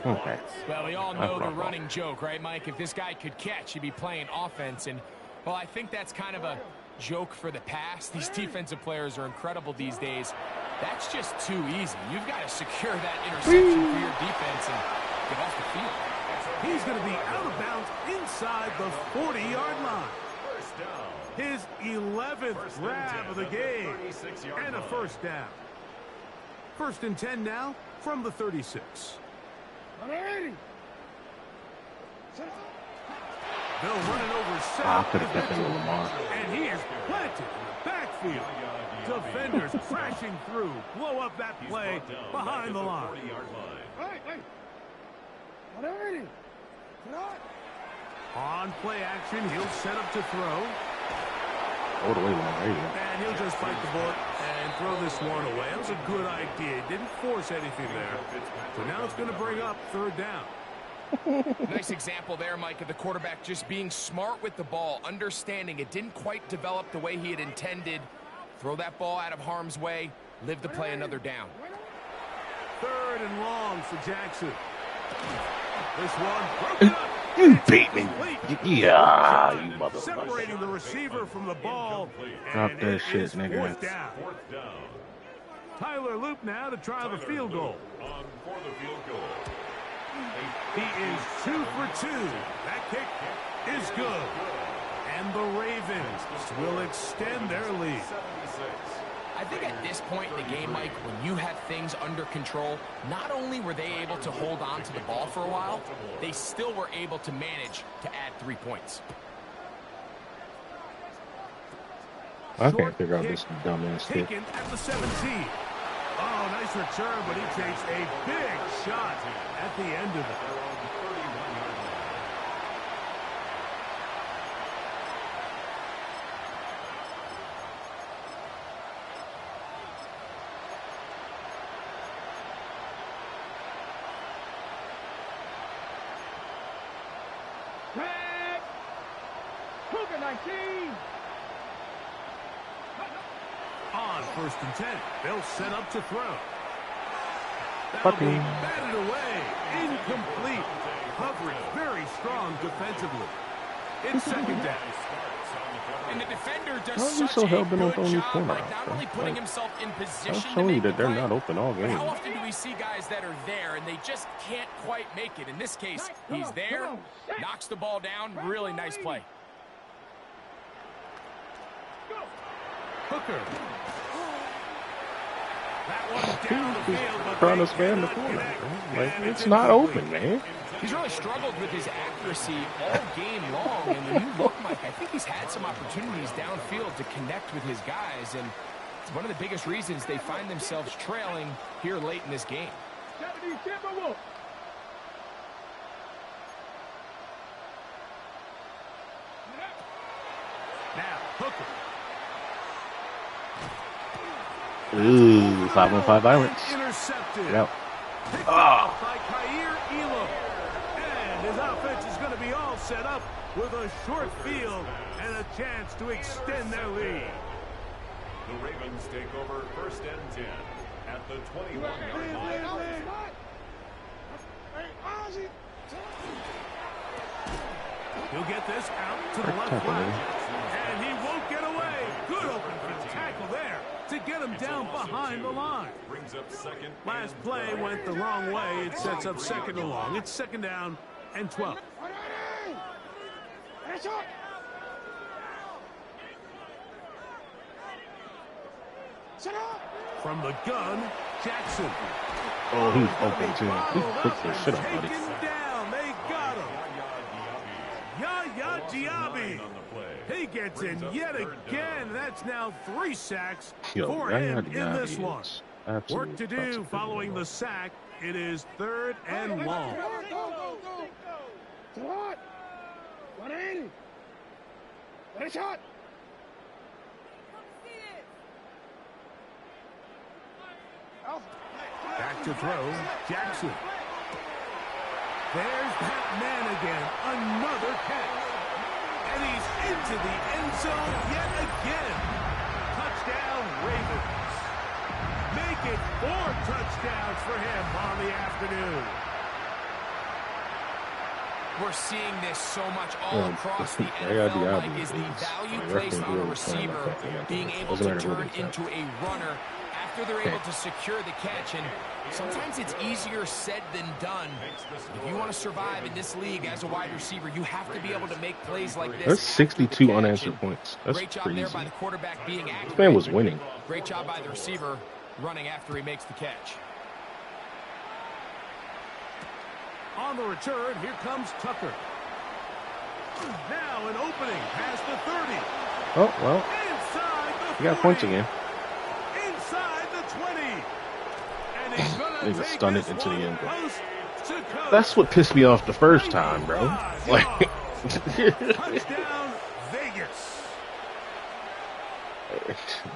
Okay. Well, we all know the running joke, right, Mike? If this guy could catch, he'd be playing offense. And, well, I think that's kind of a joke for the past. These defensive players are incredible these days. That's just too easy. You've got to secure that interception for your defense and get off the field. He's going to be out of bounds inside the 40-yard line. His 11th grab of the game and a first down. 1st and 10 now from the 36. They'll run it over I center. could have kept him with Lamar. And he is planted in the backfield. Defenders crashing through. Blow up that play behind the line. On play action, he'll set up to throw. All the way, Lamar. There you go. And he'll just bite the bullet and throw this one away. That was a good idea. Didn't force anything there. So now it's going to bring up third down. Nice example there, Mike, of the quarterback just being smart with the ball, understanding it didn't quite develop the way he had intended. Throw that ball out of harm's way, live to play another down. Third and long for Jackson. This one broken up. You beat me. Yeah, you motherfucker. Separating the receiver from the ball. Drop And that it shit, is nigga. fourth down. Tyler Loop now to try the field goal. On for the field goal. He is 2 for 2. That kick is good. And the Ravens will extend their lead. I think at this point in the game, Mike, when you have things under control, not only were they able to hold on to the ball for a while, they still were able to manage to add 3 points. I can't figure out this dumbass kick. Taken at the 17. Oh, nice return, but he takes a big shot at the end of it. Tag. Cougar 19. On first and 10, they'll set up to throw. That'll Fucking. be batted away. Incomplete. Coverage very strong defensively. It's second down. And the defender How does is he such so a hell-bent on good throwing these job, corner like routes, not bro? only putting Like, himself in I'm position to showing you make the that they're play, not open all but game. how often do we see guys that are there and they just can't quite make it? In this case, he's there, knocks the ball down, really nice play. Hooker. That one down the field, but Trying to they spam the cannot corner, connect. bro. Like, And it's not incomplete. open, man. He's really struggled with his accuracy all game long, and when you look, Mike, I think he's had some opportunities downfield to connect with his guys, and it's one of the biggest reasons they find themselves trailing here late in this game. 70 Timberwolves. Now, Hooker. Ooh, 5-on-5 violence. Intercepted. Get out. Picked off by Khair Elam. And his offense is going to be all set up with a short field and a chance to extend their lead. The Ravens take over first and 10 at the 21-yard line. He'll get this out to the left flank. And he won't get away. Good open field tackle there to get him down behind the line. Brings up second. Last play went the wrong way. It sets up second and long. It's second down and 12. From the gun, Jackson. Oh, he's open too. He cooked the shit up, buddy. Taken down. They got him. Yaya Diaby. He gets in yet again. That's now 3 sacks Yo, for Yaya him in this Diaby one. is Work to do following the sack. It is third and long. Back to throw, Jackson. There's that man again. Another catch. And he's into the end zone yet again. Touchdown, Ravens. Make it 4 touchdowns for him on the afternoon. We're seeing this so much all Yeah, across the Yaya NFL, Diaby Mike, is the value is placed on a really receiver playing like being that. able Doesn't to matter who turn it is. into a runner after they're able to secure the catch. And sometimes it's easier said than done. If you want to survive in this league as a wide receiver, you have to be able to make plays like this. That's after the 62 catch. unanswered And points. That's great job crazy. there by the quarterback being accurate. This man was winning. Great job by the receiver running after he makes the catch. On the return, here comes Tucker. Now an opening past the 30. Oh, well. Inside the 40. You got points again. Inside the 20. And he's They gonna just take stun it this into the one end. coast to coast. That's what pissed me off the first time, bro. Like, Touchdown, Vegas.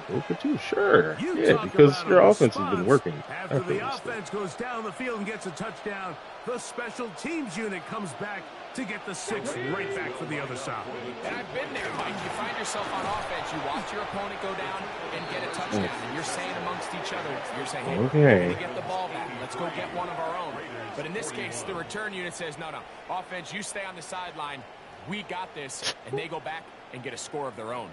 go for two, sure. You Yeah, talk because about your a offense has been response. working. After the effortlessly. offense goes down the field and gets a touchdown, the special teams unit comes back to get the 6 right back for the other side. And I've been there, Mike. You find yourself on offense, you watch your opponent go down and get a touchdown, and you're saying amongst each other, you're saying, hey, Okay. we're going to get the ball back. Let's go get one of our own. But in this case, the return unit says, no, offense, you stay on the sideline. We got this. And they go back and get a score of their own.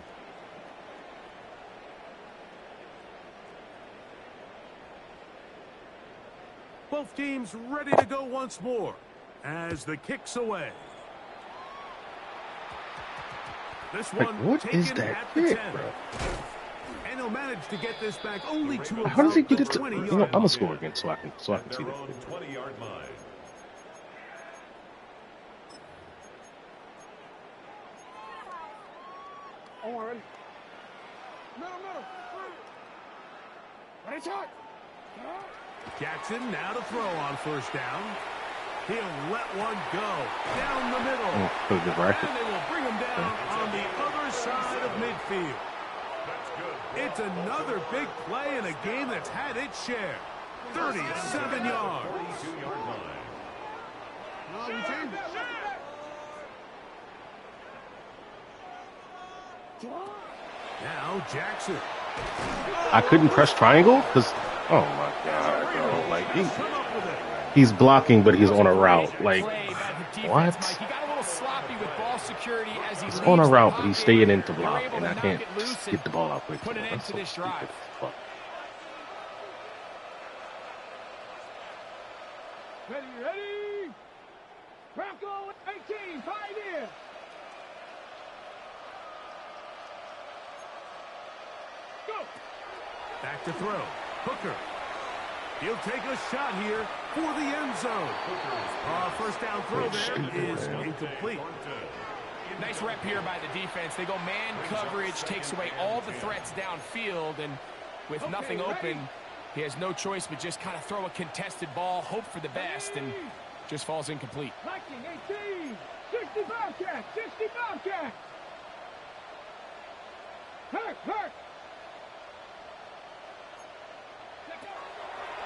Both teams ready to go once more as the kick's away. This Like, one what taken is that at the kick, 10. bro? And he'll manage to get this back only to How does he about get the it to? 20-yard You know, I'm gonna line. score again so I can see Their this. own 20-yard line. Owen. Middle. Ready, shot. Jackson now to throw on first down. He'll let one go down the middle. Put the bracket. And they will bring him down on the other side of midfield. That's good. It's another big play in a game that's had its share. 37 yards. 42-yard line. Now Jackson. I couldn't press triangle because, oh my god, bro! Like Come up with it. he's blocking, but he's on a route. Like Play by the defense, what? Mike. He got a little sloppy with ball security as he He's leaves on a the route, but pocket. he's staying in to They're block, able and to I knock can't it loose just and get the ball out quick. put an end That's to so this stupid. drive. Fuck. Ready. Bronco 18, 5 here. Go. Back to throw. Hooker. He'll take a shot here for the end zone. First down throw there is incomplete. Nice rep here by the defense. They go man coverage, takes away all the threats downfield, and with nothing open, he has no choice but just kind of throw a contested ball, hope for the best, and just falls incomplete. Viking 18, 60 Bobcat, 60 Bobcat. Hurt.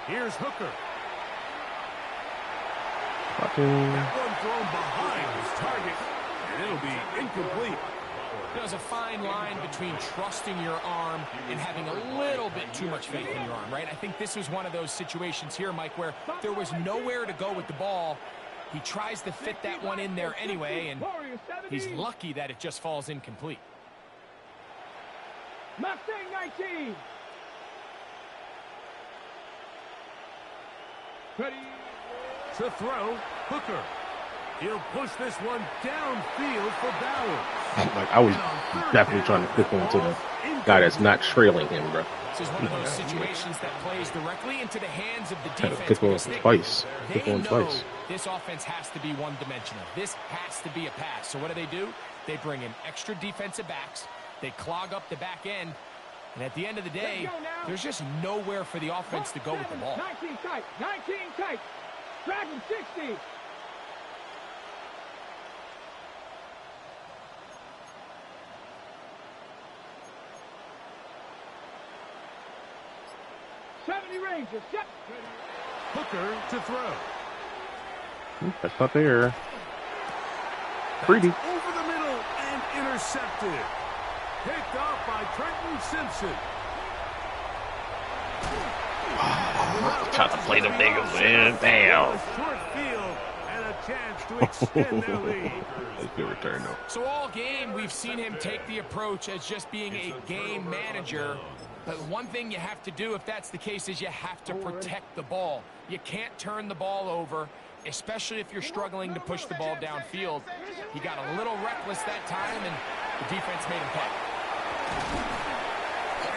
Here's Hooker. Fucking That one thrown behind his target, and it'll be incomplete. There's a fine line between trusting your arm and having a little bit too much faith in your arm, right? I think this was one of those situations here, Mike, where there was nowhere to go with the ball. He tries to fit that one in there anyway, and he's lucky that it just falls incomplete. Mustang 19. Ready. To throw, Hooker. He'll push this one downfield for Bowers. like I was definitely trying to click onto the guy that's not trailing him, bro. This is one of those situations that plays directly into the hands of the Had to defense. click on because twice. They Click on know twice. this offense has to be one-dimensional. This has to be a pass. So what do? They bring in extra defensive backs. They clog up the back end. And at the end of the day, there's just nowhere for the offense to go with the ball. 19 tight. Dragon 60. Rangers. Yep. Hooker to throw. That's not there. Pretty. Over the middle and intercepted. Picked off by Trenton Simpson. Trying to play them niggas, man. Damn. A short field and a chance to extend their lead. That's a good return, though. So all game, we've seen him take the approach as just being a game manager. But one thing you have to do, if that's the case, is you have to protect the ball. You can't turn the ball over, especially if you're struggling to push the ball downfield. He got a little reckless that time, and the defense made him pay.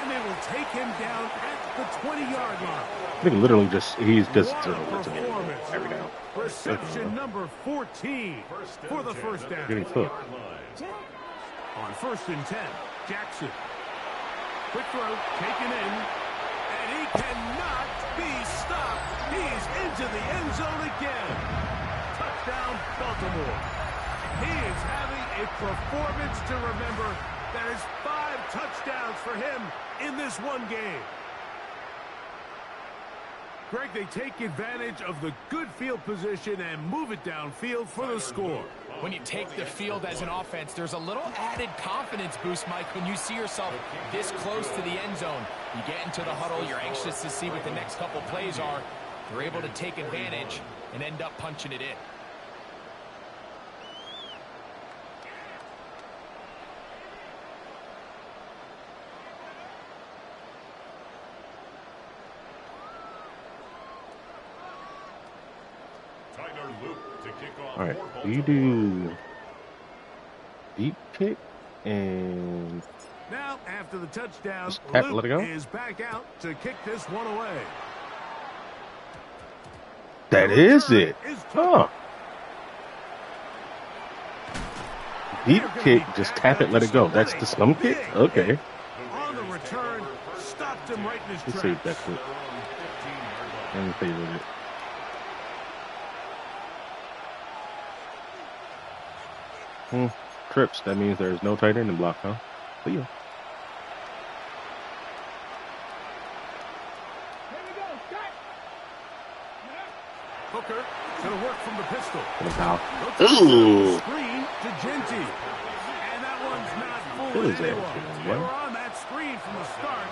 And they will take him down at the 20-yard line. I think literally he's just What a over to me performance. every down. Reception number 14 for the first down. Getting took. On 1st and 10, Jackson. Quick throw, taken in, and he cannot be stopped. He's into the end zone again. Touchdown, Baltimore. He is having a performance to remember. That is 5 touchdowns for him in this one game. Greg, they take advantage of the good field position and move it downfield for the score. When you take the field as an offense, there's a little added confidence boost, Mike, when you see yourself this close to the end zone. You get into the huddle, you're anxious to see what the next couple plays are. You're able to take advantage and end up punching it in. All right, you do deep kick and now after the touchdown, let Luke it go. is back out to kick this one away. That is it. Huh. Deep kick, just tap it, let it go. That's the scum kick? Okay. On the return, stopped him right in his Let's tracks. see if that's it. I'm in favor of it. Trips. That means there's no tight end in block, huh? See ya. Hooker gonna work from the pistol. Ooh. Screen to Genty. And that one's not fooling anyone. They were on that screen from the start,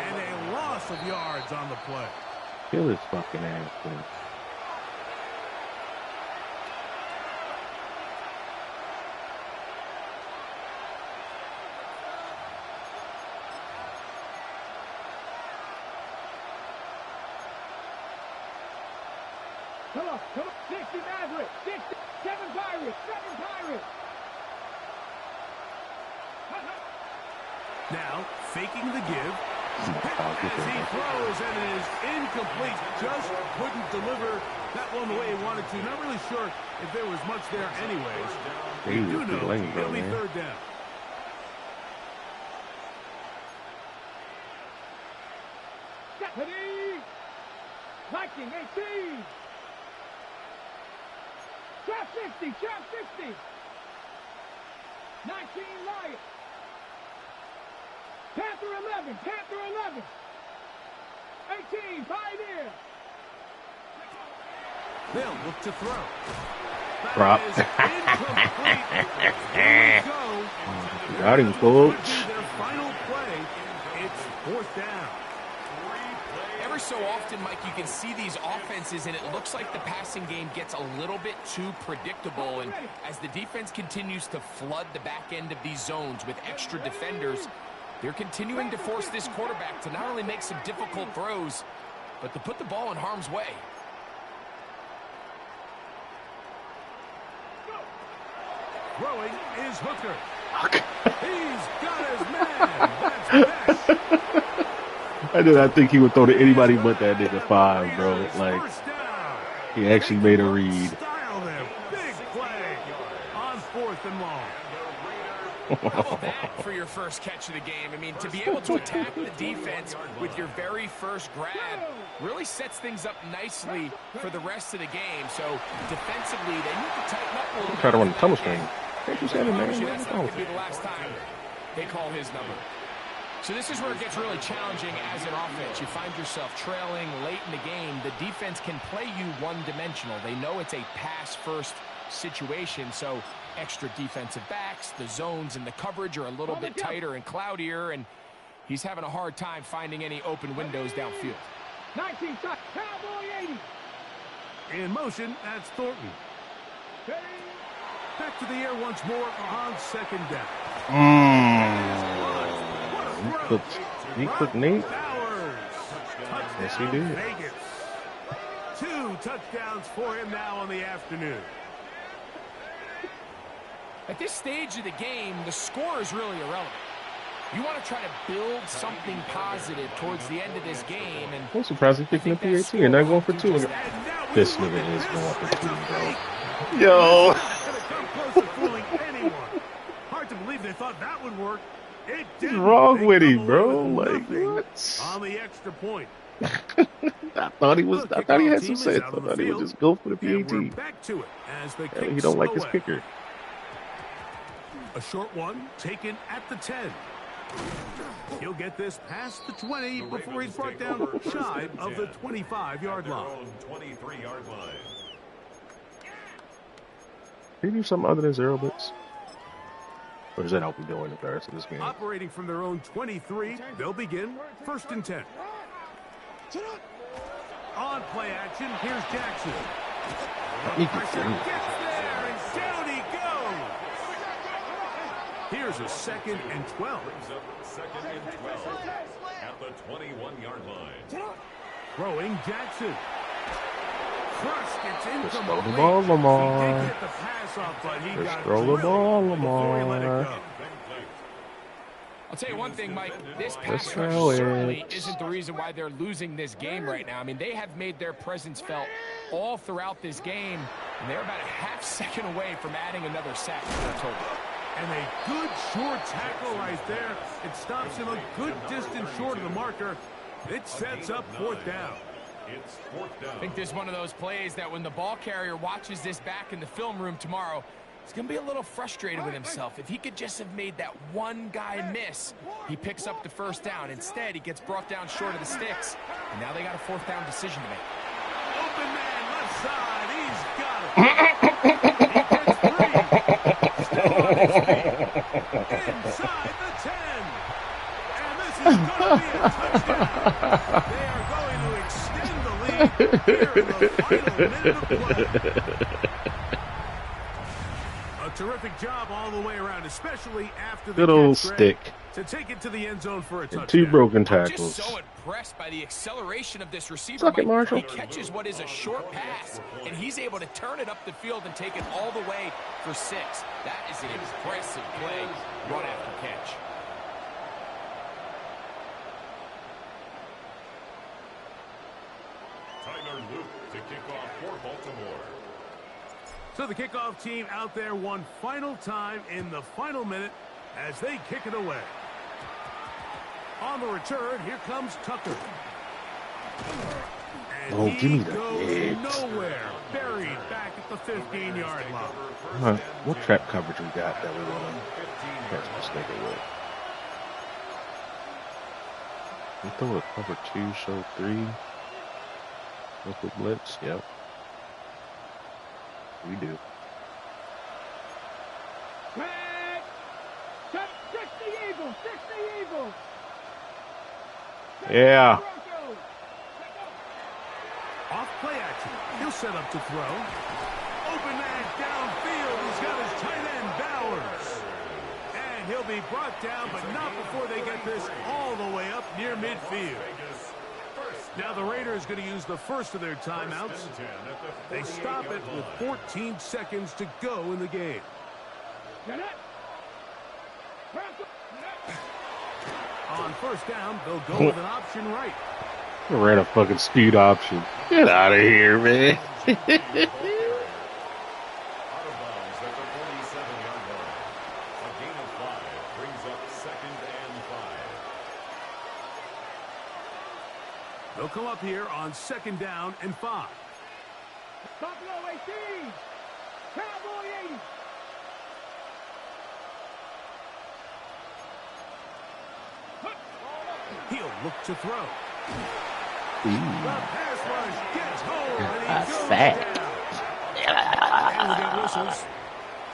and a loss of yards on the play. Kill his fucking ass, man. Come on. 60 Maverick. 60. 7 Pirates. 7 Pirates. Now, faking the give. As he throws, and it is incomplete. Just couldn't deliver that one the way he wanted to. Not really sure if there was much there anyways. You do know it'll be 3rd down. Stephanie. Viking 18. Trap 60. Trap 60. 19 Lions. Panther 11. Panther 11. 18 Pioneer. They'll look to throw. Drop. Got him, coach. Their final play. It's 4th down. Every so often, Mike, you can see these offenses, and it looks like the passing game gets a little bit too predictable. And as the defense continues to flood the back end of these zones with extra defenders, they're continuing to force this quarterback to not only make some difficult throws, but to put the ball in harm's way. Throwing is Hooker. He's got his man. That's best. I did not think he would throw to anybody but that nigga 5, bro. Like, he actually made a read. Big play on 4th and long. How about that for your first catch of the game? I mean, to be able to attack the defense with your very first grab really sets things up nicely for the rest of the game. So defensively, they need to tighten up a little bit. Try to run the tunnel screen. Can't you say that, man? That's not going to be the last time they call his number. So this is where it gets really challenging as an offense. You find yourself trailing late in the game. The defense can play you one-dimensional. They know it's a pass-first situation, so extra defensive backs, the zones and the coverage are a little bit tighter and cloudier, and he's having a hard time finding any open windows downfield. 19 shot, Cowboy 80. In motion, that's Thornton. Back to the air once more on 2nd down. He cooked Nate. Yes, he did. Vegas. 2 touchdowns for him now on the afternoon. At this stage of the game, the score is really irrelevant. You want to try to build something positive towards the end of this game. And I'm surprised he's picking up the 18 and not going for 2. This nigga is going for 2, bro. Yo. Hard to believe they thought that would work. What's wrong with him, bro? Like, what? On the extra point. I thought he had some sense. I thought he would just go for the PAT. Back to it as the He don't like his kicker. A short one taken at the 10. He'll get this past the 20 before he's brought down shy of the 25-yard line. 23-yard line. Can you do something other than 0 bits? Or is that how we doing the rest of this game? Operating from their own 23, they'll begin 1st and 10. On play action, here's Jackson. Pressure gets there, and down he goes. Here's a 2nd and 12. Brings up 2nd and 12 at the 21-yard line. Throwing Jackson. Crushed, it's incomplete. Just throw the ball, Lamar. He did get the pass off, but he Just got throw the drilled ball, before he let it Lamar. go. I'll tell you one thing, Mike. This pass Let's rush throw certainly it. isn't the reason why they're losing this game right now. I mean, they have made their presence felt all throughout this game, and they're about a half second away from adding another sack to their total. And a good short tackle right there. It stops him a good distance short of the marker. It sets up 4th down. It's 4th down. I think this is one of those plays that when the ball carrier watches this back in the film room tomorrow, he's going to be a little frustrated with himself. If he could just have made that one guy miss, he picks up the 1st down. Instead, he gets brought down short of the sticks, and now they got a 4th down decision to make. Open man, left side. He's got it. He gets 3. Still on his feet. Inside the 10. And this is going to be a touchdown. They are going to extend the lead here in the final minute of play. A terrific job all the way around, especially after the Good old catch, stick. to take it to the end zone for a touchdown. And 2 broken I'm tackles. just so impressed by the acceleration of this receiver. Suck it, Mike. Marshall. He catches what is a short pass, and he's able to turn it up the field and take it all the way for 6. That is an impressive play run after catch. Tyler Luke to kick off for Baltimore. So the kickoff team out there one final time in the final minute as they kick it away. On the return, here comes Tucker. And Oh, give me he the goes hits. nowhere, buried back at the 15-yard line. What trap coverage we got that we want to catch this nigga with? We throw a cover 2, show 3. Local blitz, yep. We do. Red. 60 Eagles. 60 Eagles. Yeah. Off play action. He'll set up to throw. Open man downfield. He's got his tight end Bowers. And he'll be brought down, but not before they get this all the way up near midfield. Now the Raiders going to use the first of their timeouts. They stop it with 14 seconds to go in the game. On 1st down, they'll go with an option right. Ran a fucking speed option. Get out of here, man. Out of bounds at the 47-yard line. A gain of 5 brings up 2nd and 5. They'll come up here on 2nd down and 5. Buffalo 18. Cowboy 80. He'll look to throw. Ooh. The pass rush gets home, and he That's goes fat. down. And we'll get whistles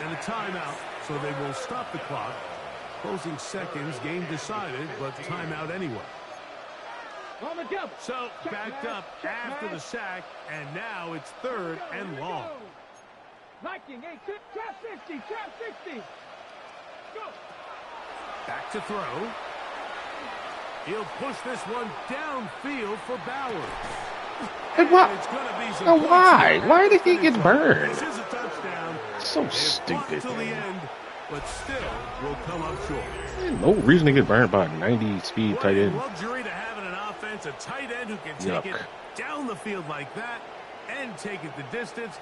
and a timeout, so they will stop the clock. Closing seconds, game decided, but timeout anyway. On the jump. So backed up after the sack, and now it's 3rd and long. Viking 8. Trap 60. Trap 60. Go. Back to throw. He'll push this one downfield for Bowers. And what? It's gonna be some Now points why? here. Why did he get burned? This is a touchdown. So They fought stupid, till the man. end, but still will come up short. No reason to get burned by a 90 speed What tight a end. luxury to have in an offense, a tight end who can take it Yuck. down the field like that and take it the distance.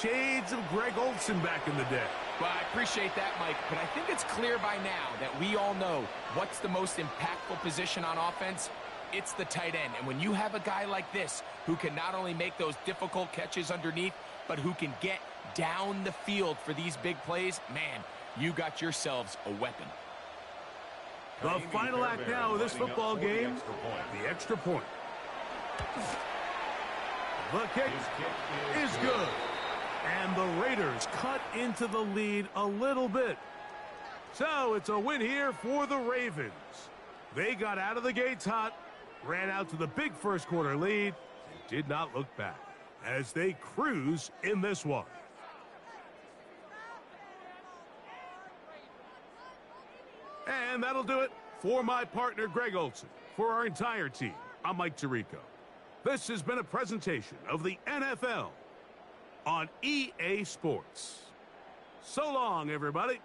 Shades of Greg Olsen back in the day. Well, I appreciate that, Mike, but I think it's clear by now that we all know what's the most impactful position on offense. It's the tight end. And when you have a guy like this who can not only make those difficult catches underneath, but who can get down the field for these big plays, man, you got yourselves a weapon. The final act now of this football game, the extra point. The kick is good. And the Raiders cut into the lead a little bit. So it's a win here for the Ravens. They got out of the gates hot, ran out to the big first quarter lead, and did not look back as they cruise in this one. And that'll do it for my partner, Greg Olsen. For our entire team, I'm Mike Tirico. This has been a presentation of the NFL on EA Sports. So long, everybody.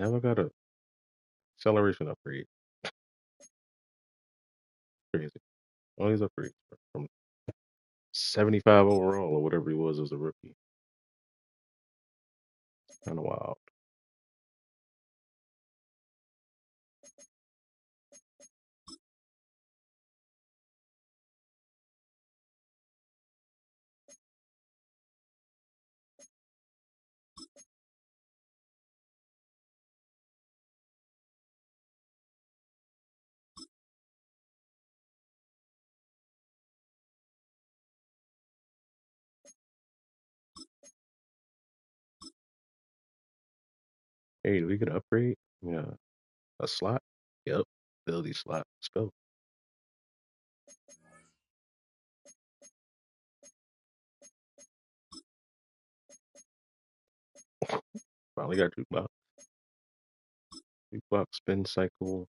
Have I got a acceleration upgrade? Crazy. All these upgrades from 75 overall or whatever he was as a rookie. Kind of wild. Hey, do we get an upgrade? Yeah, a slot? Yep, ability slot. Let's go. Finally got jukebox. Jukebox spin cycle.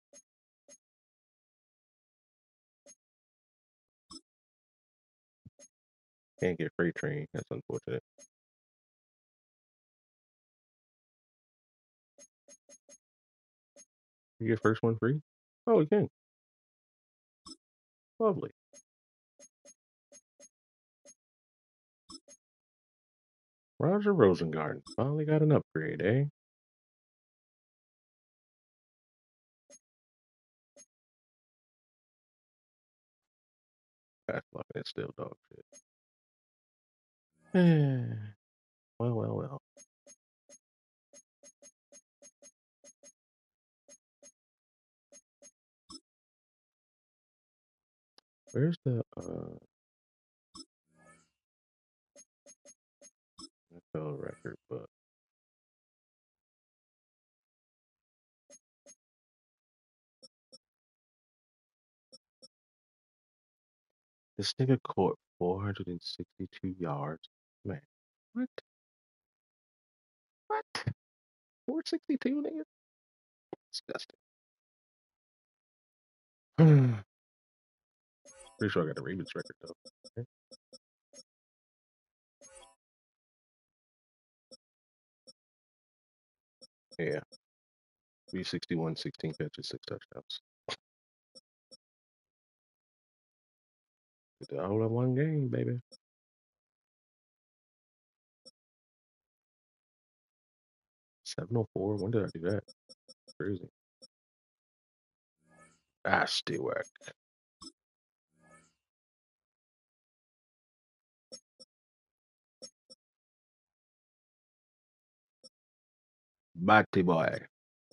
Can't get freight train. That's unfortunate. You get first one free? Oh, we can. Lovely. Roger Rosengarten finally got an upgrade, eh? That's fucking it's still dog shit. Well. Where's the NFL record book? This nigga caught 462 yards. Man, what? What? 462, nigga? Disgusting. Pretty sure I got the Ravens record though. Okay. Yeah. 361, 16 catches, 6 touchdowns. Did that whole one game, baby. 704. When did I do that? Crazy. Ah, Stewart. Batty boy.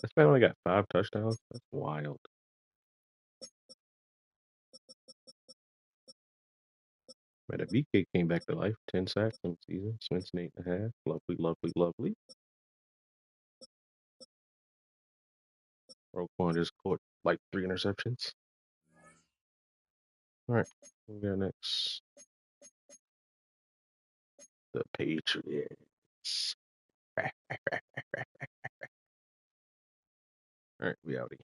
This man only got 5 touchdowns. That's wild. Man, the VK came back to life. 10 sacks in the season. Swinson 8.5. Lovely, lovely, lovely. Roquan just caught like 3 interceptions. All right. We got next. The Patriots. All right, we outie.